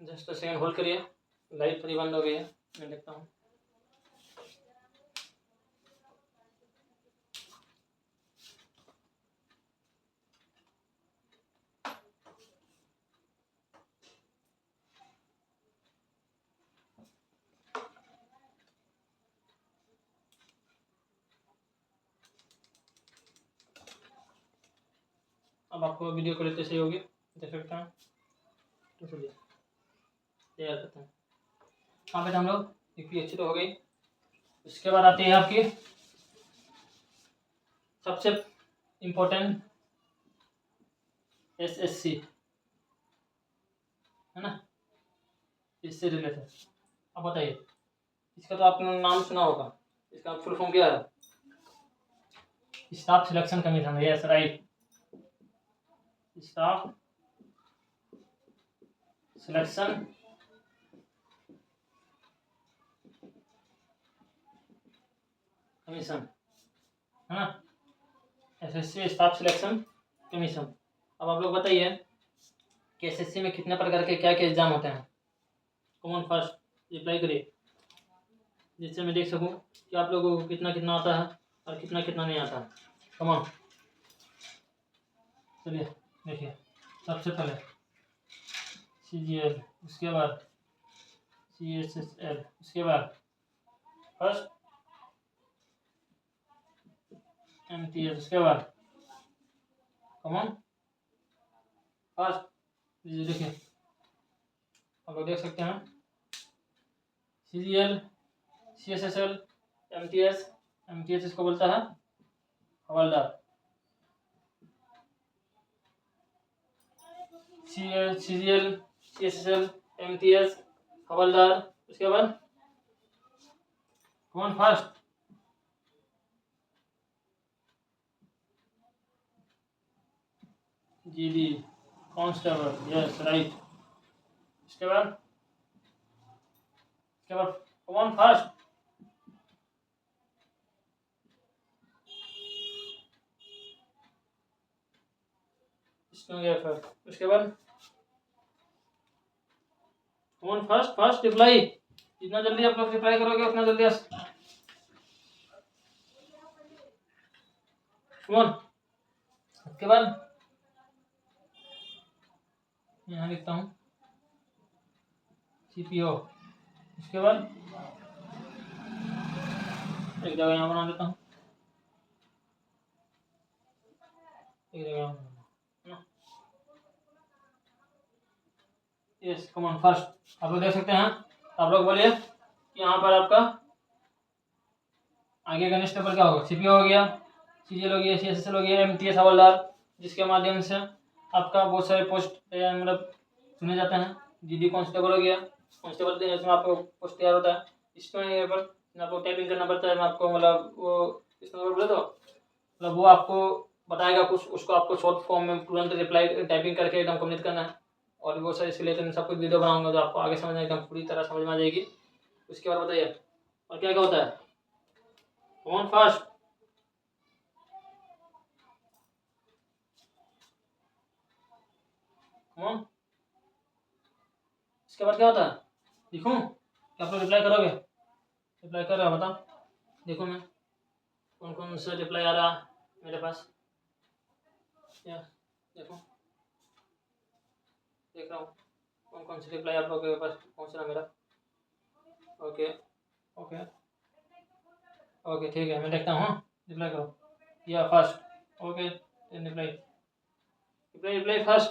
जस्ट सेकंड होल्ड करिए, लाइट थोड़ी बंद हो गई है, मैं देखता हूँ। अब आपको वीडियो क्वालिटी सही होगी, देख सकते हैं। तो चलिए तैयार करते हैं। यहाँ पे हम लोग एक अच्छी तो हो गई। उसके बाद आती है आपकी सबसे इम्पोर्टेंट SSC, है ना, इससे रिलेटेड। अब बताइए, इसका तो आपने नाम सुना होगा, इसका फुल फॉर्म क्या है? Staff selection commission. Yes right, staff selection commission, है ना, SSC स्टाफ सिलेक्शन कमीशन। अब आप लोग बताइए कि SSC में कितने प्रकार के क्या क्या एग्जाम होते हैं। कॉमन फर्स्ट रिप्लाई करिए, जिससे मैं देख सकूं कि आप लोगों को कितना कितना आता है और कितना कितना नहीं आता है। कॉमन, चलिए देखिए, सबसे पहले CGL, उसके बाद CSSL, उसके बाद फर्स्ट MTS, उसके बाद कॉमन फर्स्ट। देखिए आप लोग देख सकते हैं, CGL, CSSL, MTS इसको बोलता है हवलदार। CGL, CSSL, MTS हवलदार, उसके बाद कौन first? GD constable, yes right. इसके बाद कौन फर्स्ट? उसके बाद कौन फर्स्ट रिप्लाई। जितना जल्दी आप लोग रिप्लाई करोगे उतना जल्दी कौन। उसके बाद यहाँ लिखता हूँ CPO। उसके बाद एक जगह यहाँ बना देता हूँ, एक जगह यस कॉमन फर्स्ट। आप लोग देख सकते हैं। आप लोग बोलिए कि यहाँ पर आपका आगे का नेक्स्ट पेपर क्या होगा। CPO हो गया, CGL हो गया, CSSL हो गया, MTS हवलदार, जिसके माध्यम से आपका बहुत सारे पोस्ट मतलब चुने जाते हैं। GD कांस्टेबल हो गया, कांस्टेबल इसमें आपको पोस्ट तैयार होता है। इसमें पर आपको टाइपिंग करना पड़ता है। मैं आपको मतलब वो इस नंबर बोले तो मतलब वो आपको बताएगा कुछ, उसको आपको शॉर्ट फॉर्म में तुरंत रिप्लाई टाइपिंग करके एकदम कंप्लीट करना है। और वो सर इसके लिए मैं सब कुछ वीडियो बनाऊंगा, जो आपको आगे समझ में एकदम पूरी तरह समझ में आ जाएगी। उसके बाद बताइए और क्या क्या होता है। कौन फर्स्ट? कौन? इसके बाद क्या होता है, लिखूं क्या आप लोग रिप्लाई करोगे? रिप्लाई कर रहा है, बताओ देखो मैं कौन कौन सा रिप्लाई आ रहा है मेरे पास। क्या देखो, देख रहा हूँ कौन कौन सी रिप्लाई आप लोगों के पास पहुँच रहा है मेरा। ओके ओके ओके ठीक है, मैं देखता हूँ। रिप्लाई करो या first. Okay reply reply reply first.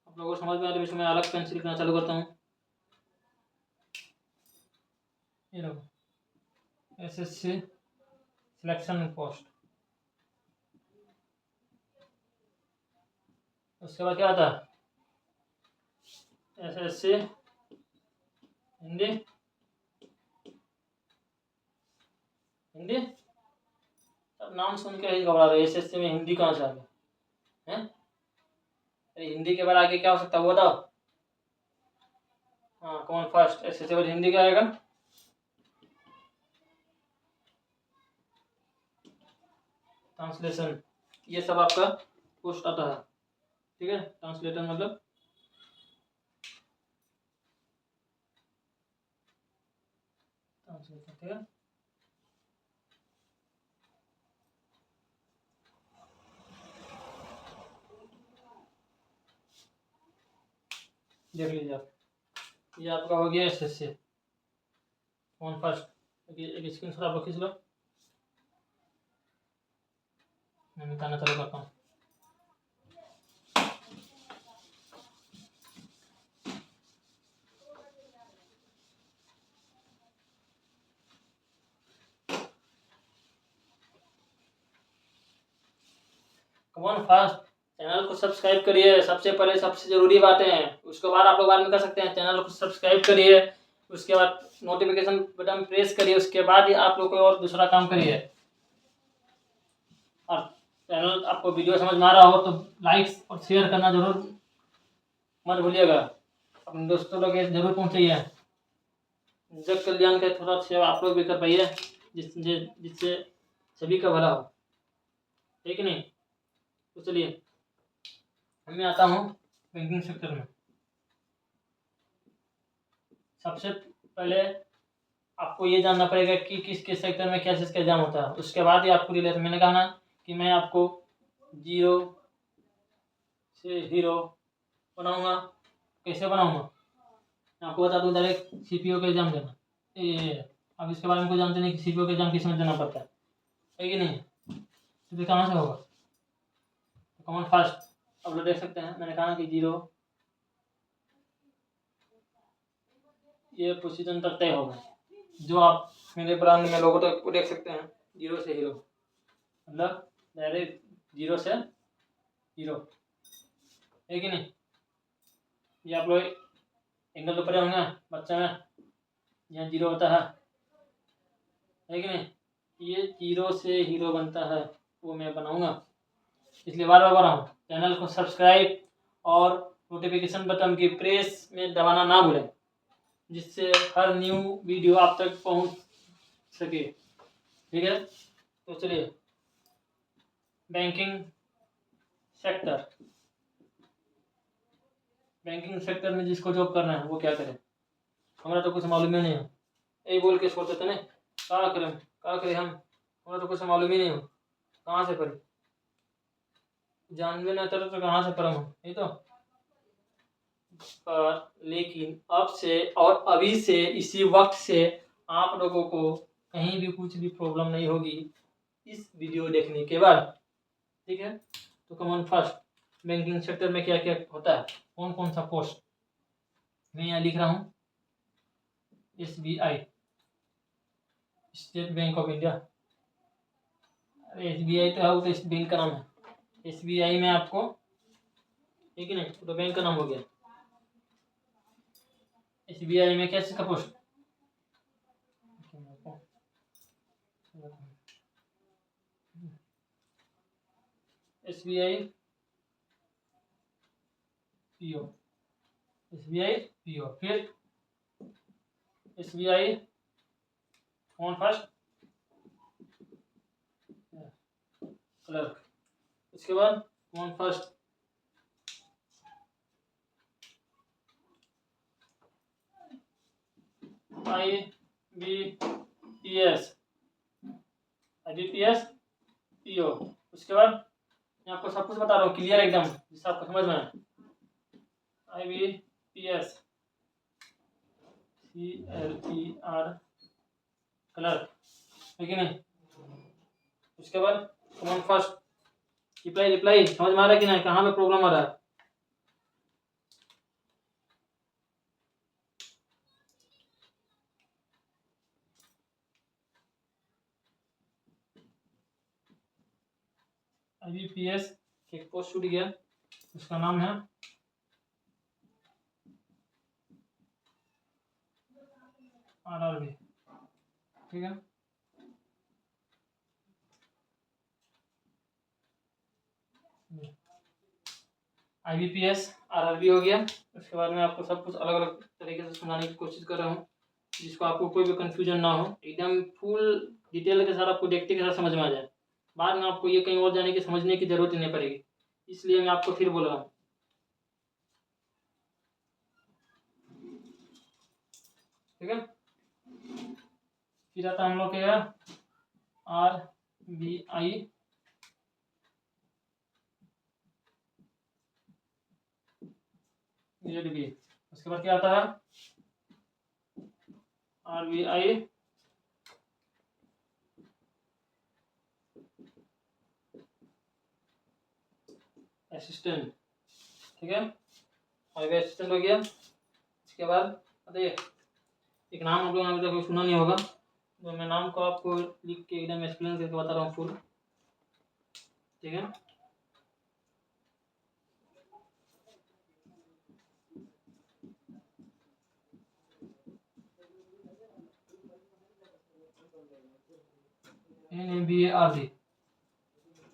आप लोगों को समझ में आ रहा है, मैं अलग पेन से लिखना चालू करता हूँ। ये लो एसएससी सिलेक्शन पोस्ट। उसके बाद क्या आता है? एसएससी हिंदी। हिंदी अब नाम सुन के ही घबरा रहे, एसएससी में हिंदी कहाँ से आ गया है? अरे हिंदी के बाद आगे क्या हो सकता है वो बताओ। हाँ कौन फर्स्ट एसएससी और हिंदी क्या आएगा? ट्रांसलेशन। ये सब आपका पोस्ट आता है, ठीक है। ट्रांसलेटर मतलब ट्रांसलेशन, ठीक है। देख लीजिए आप, ये आपका हो गया एसएससी कौन फर्स्ट। एक स्क्रीन शॉट आप खींच लो, मैं निकालना चालू करता हूँ। कमॉन फास्ट, चैनल को सब्सक्राइब करिए। सबसे पहले सबसे जरूरी बातें हैं, उसके बाद आप लोग बाद में कर सकते हैं। चैनल को सब्सक्राइब करिए, उसके बाद नोटिफिकेशन बटन प्रेस करिए, उसके बाद ही आप लोग कोई और दूसरा काम करिए। और चैनल आपको वीडियो समझ में आ रहा हो तो लाइक्स और शेयर करना जरूर मत भूलिएगा। अपने दोस्तों लोग ये जरूर पहुँचाइए। जग कल्याण का थोड़ा सेवा आप लोग भी कर पाइए, जिससे सभी का भला हो, ठीक है नहीं। तो चलिए मैं आता हूँ बैंकिंग सेक्टर में। सबसे पहले आपको ये जानना पड़ेगा कि किस किस सेक्टर में क्या चीज़ का एग्जाम होता है, उसके बाद ही आपको रिलेट। मैंने कहा ना कि मैं आपको जीरो से हीरो बनाऊंगा। कैसे बनाऊंगा आपको बता दूँ, डायरेक्ट सीपीओ का एग्जाम देना। अब इसके बारे में कोई जानते नहीं कि सीपीओ का एग्जाम किस में देना पड़ता है कि नहीं। तो फिर कहाँ से होगा? तो कॉमन फर्स्ट अब लोग देख सकते हैं, मैंने कहा कि जीरो, ये पोजीशन तक तय होगा। जो आप मेरे ब्रांड में लोगों तक देख सकते हैं, जीरो से हीरो मतलब डायरेक्ट जीरो से हीरो, है कि नहीं। ये आप लोग एंगल तो पढ़े होंगे बच्चे में, यहाँ जीरो होता है कि नहीं। ये जीरो से हीरो बनता है, वो मैं बनाऊंगा। इसलिए बार बार बोल रहा हूँ, चैनल को सब्सक्राइब और नोटिफिकेशन बटन की प्रेस में दबाना ना भूलें, जिससे हर न्यू वीडियो आप तक पहुंच सके, ठीक है। तो चलिए बैंकिंग सेक्टर। बैंकिंग सेक्टर में जिसको जॉब करना है वो क्या करे? हमारा तो कुछ मालूम ही नहीं है, यही बोल के छोड़ देते ना, क्या करें हम, हमारा तो कुछ मालूम ही नहीं हो, कहाँ से पढ़े, जानवे न तरह तो कहाँ से पढ़ा हूँ, नहीं तो। पर लेकिन अब से और अभी से इसी वक्त से आप लोगों को कहीं भी कुछ भी प्रॉब्लम नहीं होगी इस वीडियो देखने के बाद, ठीक है। तो कमॉन फर्स्ट, बैंकिंग सेक्टर में क्या क्या होता है, कौन कौन सा पोस्ट। मैं यहाँ लिख रहा हूँ SBI, state bank of India. SBI तो है, वो तो इस बैंक का नाम है। SBI में आपको, ठीक है नहीं, तो बैंक का नाम हो गया। SBI में क्या चीज का post? SBI PO, SBI PO, फिर SBI कौन फर्स्ट क्लर्क, इसके बाद कौन फर्स्ट IBPS PO। उसके बाद मैं आपको सब कुछ बता रहा हूँ क्लियर एकदम, जिससे आपको समझ में आए। IBPS CLER कलर, है कि नहीं। उसके बाद कमांड फर्स्ट रिप्लाई, रिप्लाई समझ में आ रहा है कि नहीं, कहाँ पे प्रॉब्लम आ रहा है। IBPS एक पोस्ट छूट गया, उसका नाम है RRB, ठीक है। IBPS RRB हो गया। उसके बाद में आपको सब कुछ अलग अलग तरीके से समझाने की कोशिश कर रहा हूँ, जिसको आपको कोई भी कंफ्यूजन ना हो, एकदम फुल डिटेल के साथ आपको देखते के साथ समझ में आ जाए। बाद में आपको ये कहीं और जाने की समझने की जरूरत ही नहीं पड़ेगी, इसलिए मैं आपको फिर बोल रहा हूँ, ठीक है। फिर आता हम लोग के RBI, ZB। उसके बाद क्या आता है RBI असिस्टेंट, ठीक है। RBI असिस्टेंट हो गया। इसके बाद बताइए, एक नाम आप लोगों ने अभी तक सुना नहीं होगा, तो मैं नाम को आपको लिख के एकदम एक्सप्लेन करके बता रहा हूँ फुल, ठीक है। NABARD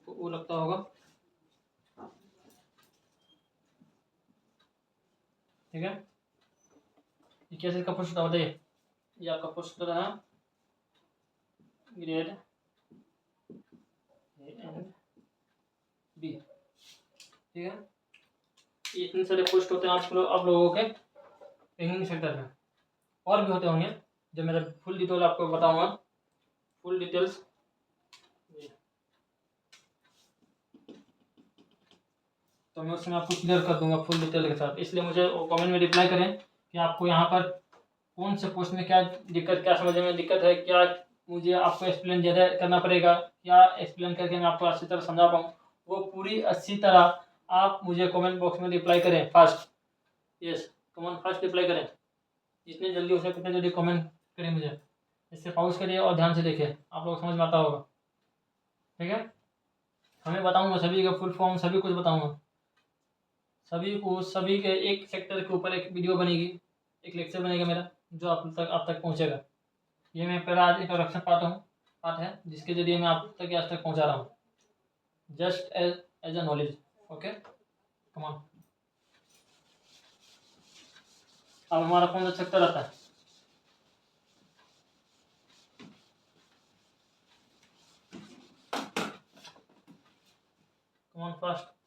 वो लगता होगा, ठीक है। ये कैसे इसका पोस्ट होता है बताइए। ये आपका पोस्ट होता है ग्रेड A&B, ठीक है। ये इतने सारे पोस्ट होते हैं आप लोगों के बैंकिंग सेक्टर में, और भी होते होंगे जो मेरा फुल डिटेल आपको बताऊंगा, फुल डिटेल्स। तो मैं उसमें आपको क्लियर कर दूंगा फुल डिटेल के साथ, इसलिए मुझे कमेंट में रिप्लाई करें कि आपको यहाँ पर कौन से पोस्ट में क्या दिक्कत, क्या समझने में दिक्कत है, क्या मुझे आपको एक्सप्लेन ज़्यादा करना पड़ेगा, क्या एक्सप्लेन करके मैं आपको अच्छी तरह समझा पाऊँ, वो पूरी अच्छी तरह आप मुझे कमेंट बॉक्स में रिप्लाई करें fast. Yes, comment fast reply करें, जितने जल्दी हो सके उतने जल्दी कमेंट करें मुझे। इससे पॉज करिए और ध्यान से देखिए, आप लोग समझ में आता होगा, ठीक है। हमें बताऊँगा सभी का फुल फॉर्म, सभी कुछ बताऊँगा सभी को, सभी के एक सेक्टर के ऊपर एक वीडियो बनेगी, एक लेक्चर बनेगा मेरा, जो आप तक पहुंचेगा। ये मैं पहला आज इंट्रोडक्शन पार्ट है, जिसके जरिए मैं आप तक आज तक पहुंचा रहा हूँ, just as a knowledge. Okay, come on. अब हमारा कौन सा सेक्टर आता है, कम ऑन फास्ट।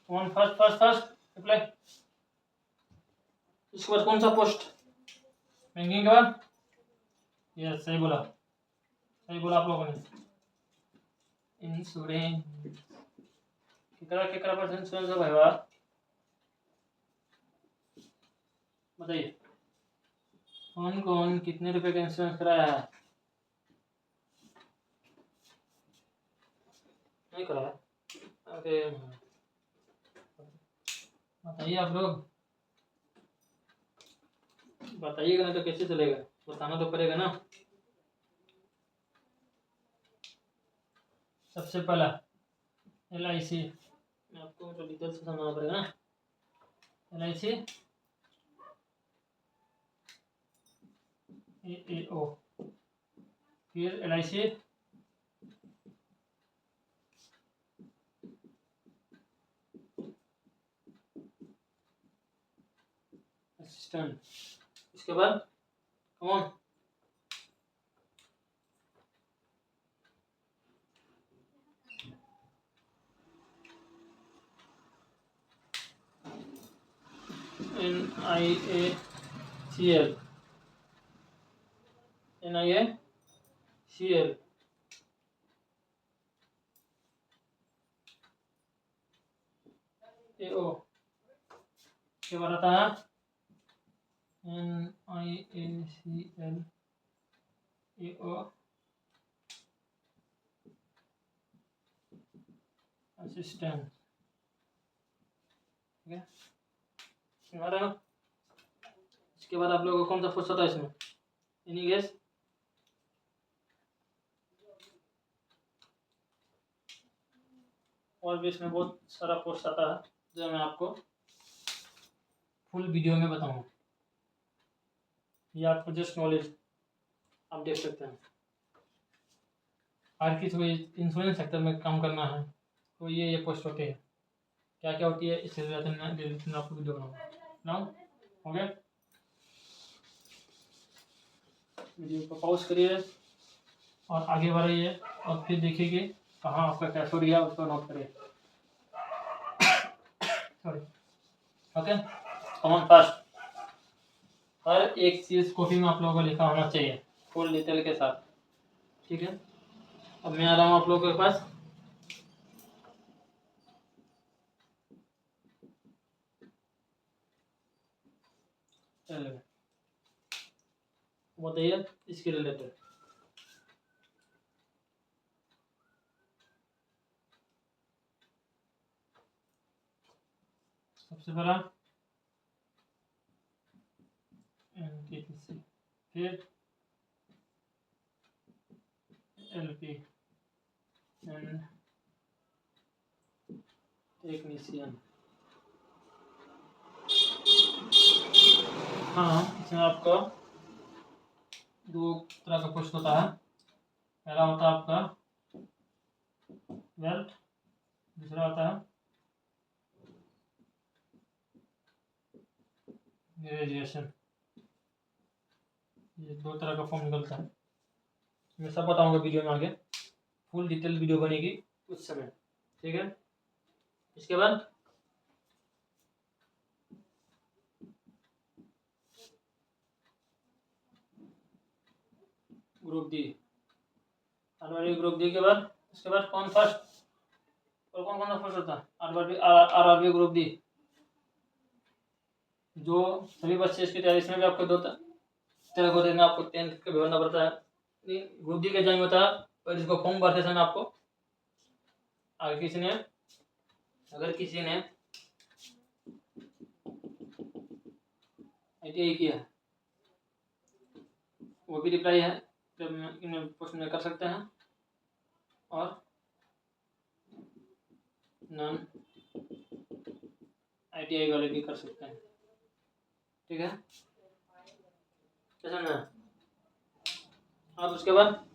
कौन फर्स्ट फर्स्ट फर्स्ट रिप्लाई। इसके बाद कौन सा पोस्ट, बैंकिंग के बाद। यस, सही बोला आप लोगों ने। इंश्योरेंस कितना परसेंट इंश्योरेंस है भाई, बताइए कौन कौन कितने रुपए का इंश्योरेंस कराया है, नहीं कराया। अरे बताइए आप लोग, बताइएगा नहीं तो कैसे चलेगा, बताना तो पड़ेगा ना। सबसे पहला LIC, आपको तो डिटेल से समझना पड़ेगा ना। LIC AAO, फिर LIC असिस्टेंट। इसके बाद कौन, NIACL, NIACL, AO के बाद आता है NIACL AO असिस्टेंट, ठीक है। हमारा इसके बाद आप लोगों को कौन सा पोस्ट होता है इसमें, एनी गेस? और भी इसमें बहुत सारा पोस्ट आता है जो मैं आपको फुल वीडियो में बताऊंगा। ये आपको जस्ट नॉलेज आप देख सकते हैं। हर किसी को इंश्योरेंस सेक्टर में काम करना है तो ये पोस्ट होते हैं। क्या क्या होती है इससे रिलेटेड मैं आपको वीडियो बनाऊंगा। नाउ हो गया, वीडियो को पॉज करिए और आगे बढ़िए और फिर देखिए कि कहाँ आपका क्या छूट गया उसको नोट करिए। Sorry, okay. कॉमन फर्स्ट, हर एक चीज़ कॉपी में आप लोगों को लिखा होना चाहिए फुल डिटेल के साथ, ठीक है। अब मैं आ रहा हूँ आप लोगों के पास। बताइए इसके रिलेटेड। सबसे पहला NTPC, फिर LP एंड टेक्नीशियन। हाँ, इसमें आपका दो तरह का पोस्ट होता है। पहला होता है आपका वेल्थ, दूसरा होता है ग्रेजुएशन। ये दो तरह का फॉर्म निकलता है। मैं सब बताऊंगा वीडियो में आगे, फुल डिटेल वीडियो बनेगी उस समय, ठीक है। इसके बाद group D, RRB group D के बाद उसके बाद कौन फर्स्ट और कौन कौन सा फर्स्ट होता है? RRB group D. जो सभी बच्चे इसकी तैयारी, इसमें भी आपको दो तरह होते हैं। आपको 10th का भी भरना पड़ता है, ग्रुप डी का एग्जाम होता है और इसको फॉर्म भरते समय आपको अगर किसी ने ITI किया वो भी रिप्लाई है इन पोस्ट में कर सकते हैं और नॉन ITI वाले भी कर सकते हैं, ठीक है। कैसा ना। अब उसके बाद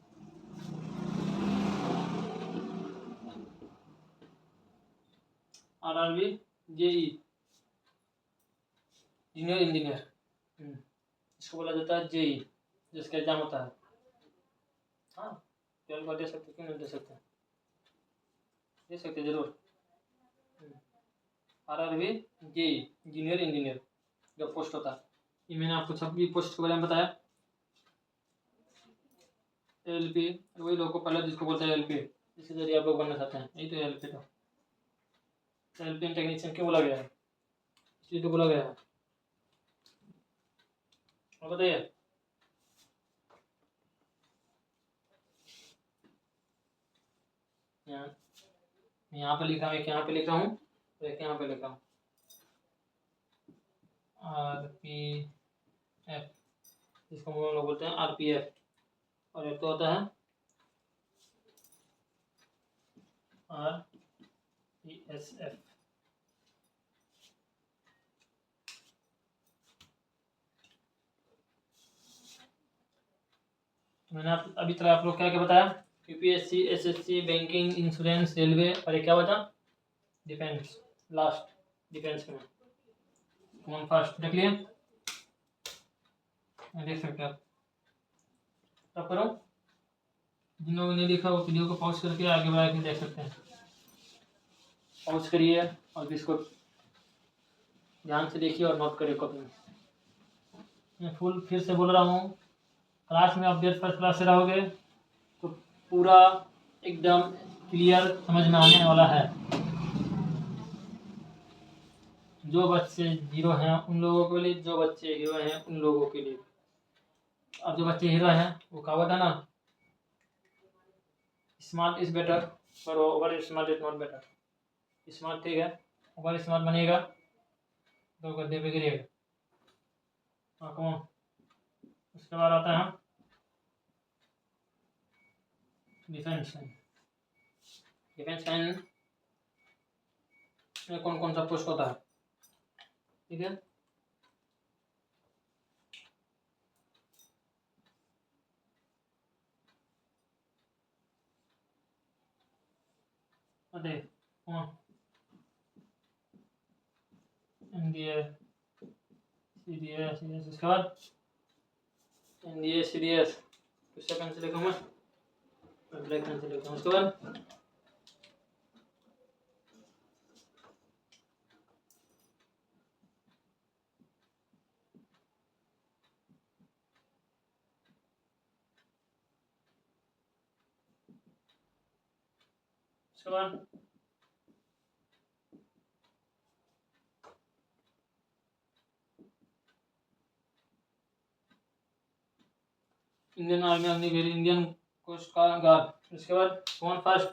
आरआरबी JE जूनियर इंजीनियर, इसको बोला जाता है JE, जिसका एग्जाम होता है। हाँ, 12 का दे सकते, क्यों नहीं दे सकते, दे सकते जरूर। आरआरबी JE जूनियर इंजीनियर जो पोस्ट होता है, ये मैंने आपको सभी पोस्ट के बारे में बताया। LP वही लोगों को पहले जिसको बोलते हैं LP, इसके जरिए आप लोग बनना चाहते हैं, यही तो LP। तो LP टेक्नीशियन क्यों बोला गया है, इसलिए तो बोला गया है। और बताइए यहाँ पे लिखा हूँ, एक यहाँ पे लिखा हूँ, एक यहाँ पे लिखा हूँ RPF, जिसको हम लोग बोलते हैं RPF, और एक तो होता है RPSF। मैंने अभी तक आप लोग क्या क्या बताया, UPSC, SSC, banking, insurance, railway, और एक क्या बता, डिफेंस। लास्ट डिफेंस में कौन फर्स्ट देख लिए, देख सकते हैं तब करो। जिन लोगों ने देखा वो वीडियो को पॉज करके आगे बढ़ा के देख सकते हैं। पॉज करिए और इसको ध्यान से देखिए और नोट करिए कॉपी में। मैं फुल फिर से बोल रहा हूँ, क्लास में आप फर्स्ट क्लास से रहोगे तो पूरा एकदम क्लियर समझ में आने वाला है। जो बच्चे हीरो हैं उन लोगों के लिए, जो बच्चे हीरो हैं उन लोगों के लिए। अब जो बच्चे हीरो हैं वो कहावत है ना, स्मार्ट इज बेटर पर over smart is not better. Smart ठीक है, ओवर स्मार्ट बनेगा तो गड्ढे पे गिरेगा। हाँ कौन, उसके बाद आता है डिफेंस लाइन। डिफेंस लाइन में कौन कौन सा पोस्ट होता है, ठीक है। अरे कौन, एनडीए सीडीएस, उसके बाद एनडीए सीडीएस किससे कैंसिल लिखूँ मैं, ब्लैक कैंसिल लिखता हूँ। उसके बाद उसके बाद Indian army Agniveer, Indian coast guard. उसके बाद कौन फर्स्ट,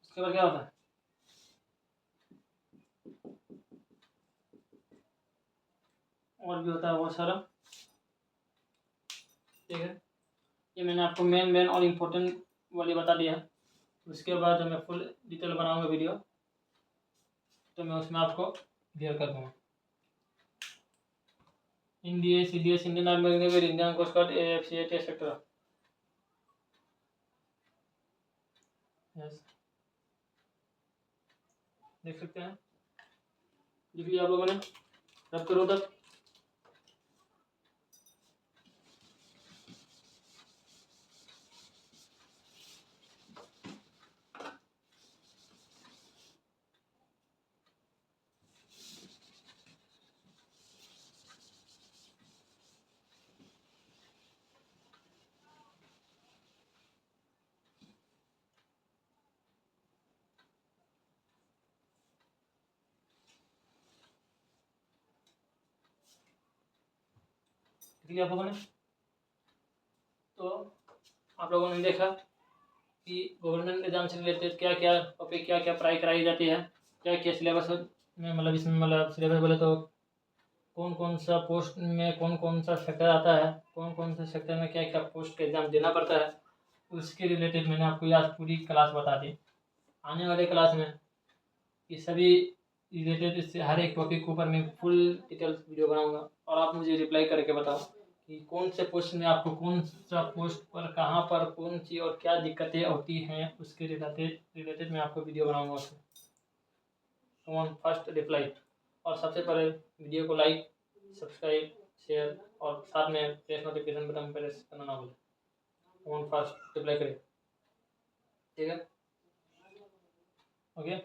उसके बाद क्या होता है, और भी होता है बहुत सारा, ठीक है। ये मैंने आपको मेन और इम्पोर्टेंट वाली बता दिया। उसके बाद जब मैं फुल डिटेल बनाऊंगा वीडियो तो मैं उसमें आपको क्लियर कर दूंगा। NDA CDS, Indian army Agniveer, Indian coast guard, AFC etcetera. Yes, देख सकते हैं, लिख लिया आप लोगों ने, रब करो तब। ठीक है आप लोगों ने, तो आप लोगों ने देखा कि गवर्नमेंट एग्जाम से रिलेटेड क्या क्या टॉपिक, क्या क्या पढ़ाई कराई जाती है, क्या क्या सिलेबस में, मतलब इसमें मतलब सिलेबस बोले तो कौन कौन सा पोस्ट में कौन कौन सा सेक्टर आता है, कौन कौन सा सेक्टर में क्या क्या पोस्ट का एग्ज़ाम देना पड़ता है, उसके रिलेटेड मैंने आपको आज पूरी क्लास बता दी। आने वाले क्लास में ये सभी रिलेटेड इससे हर एक टॉपिक के ऊपर मैं फुल डिटेल्स वीडियो बनाऊंगा और आप मुझे रिप्लाई करके बताओ कि कौन से पोस्ट में आपको कौन सा पोस्ट पर कहाँ पर कौन सी और क्या दिक्कतें होती हैं, उसके रिलेटेड मैं आपको वीडियो बनाऊंगा उसमें। कौन फर्स्ट रिप्लाई, और सबसे पहले वीडियो को लाइक, सब्सक्राइब, शेयर और साथ में प्रेस नोटिफिकेशन बटन प्रेस करना ना भूलें। कौन फर्स्ट रिप्लाई करे, ठीक है, ओके।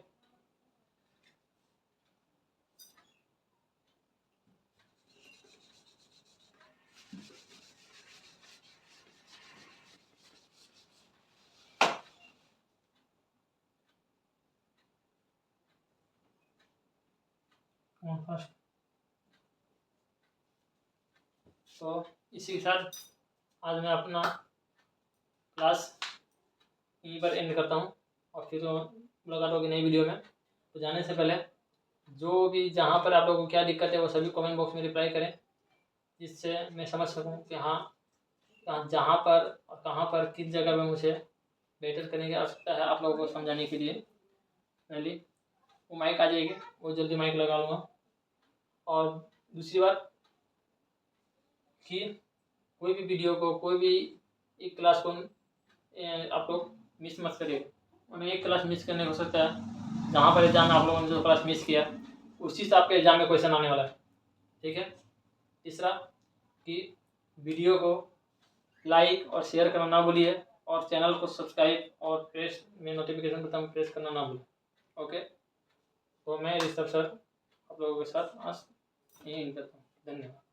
कौन फर्स्ट, तो इसी के साथ आज मैं अपना क्लास यहीं पर एंड करता हूँ और फिर मुलाकात होगी नई वीडियो में। तो जाने से पहले जो भी जहाँ पर आप लोगों को क्या दिक्कत है वो सभी कमेंट बॉक्स में रिप्लाई करें, जिससे मैं समझ सकूँ कि हाँ जहाँ पर और कहाँ पर किस जगह में मुझे बेहतर करने की आवश्यकता है आप लोगों को समझाने के लिए। पहली वो माइक आ जाएगी, वो जल्दी माइक लगा लूँगा। और दूसरी बात कि कोई भी वीडियो को, कोई भी एक क्लास को आप लोग मिस मत करिए। और एक क्लास मिस करने हो सकता है जहाँ पर एग्जाम में आप लोगों ने जो क्लास मिस किया उसी से आपके एग्जाम में क्वेश्चन आने वाला है, ठीक है। तीसरा कि वीडियो को लाइक और शेयर करना ना भूलिए और चैनल को सब्सक्राइब और प्रेस में नोटिफिकेशन बटन प्रेस करना ना भूलिए, ओके। तो मैं ऋषभ सर आप लोगों के साथ आज यही करता हूँ, धन्यवाद।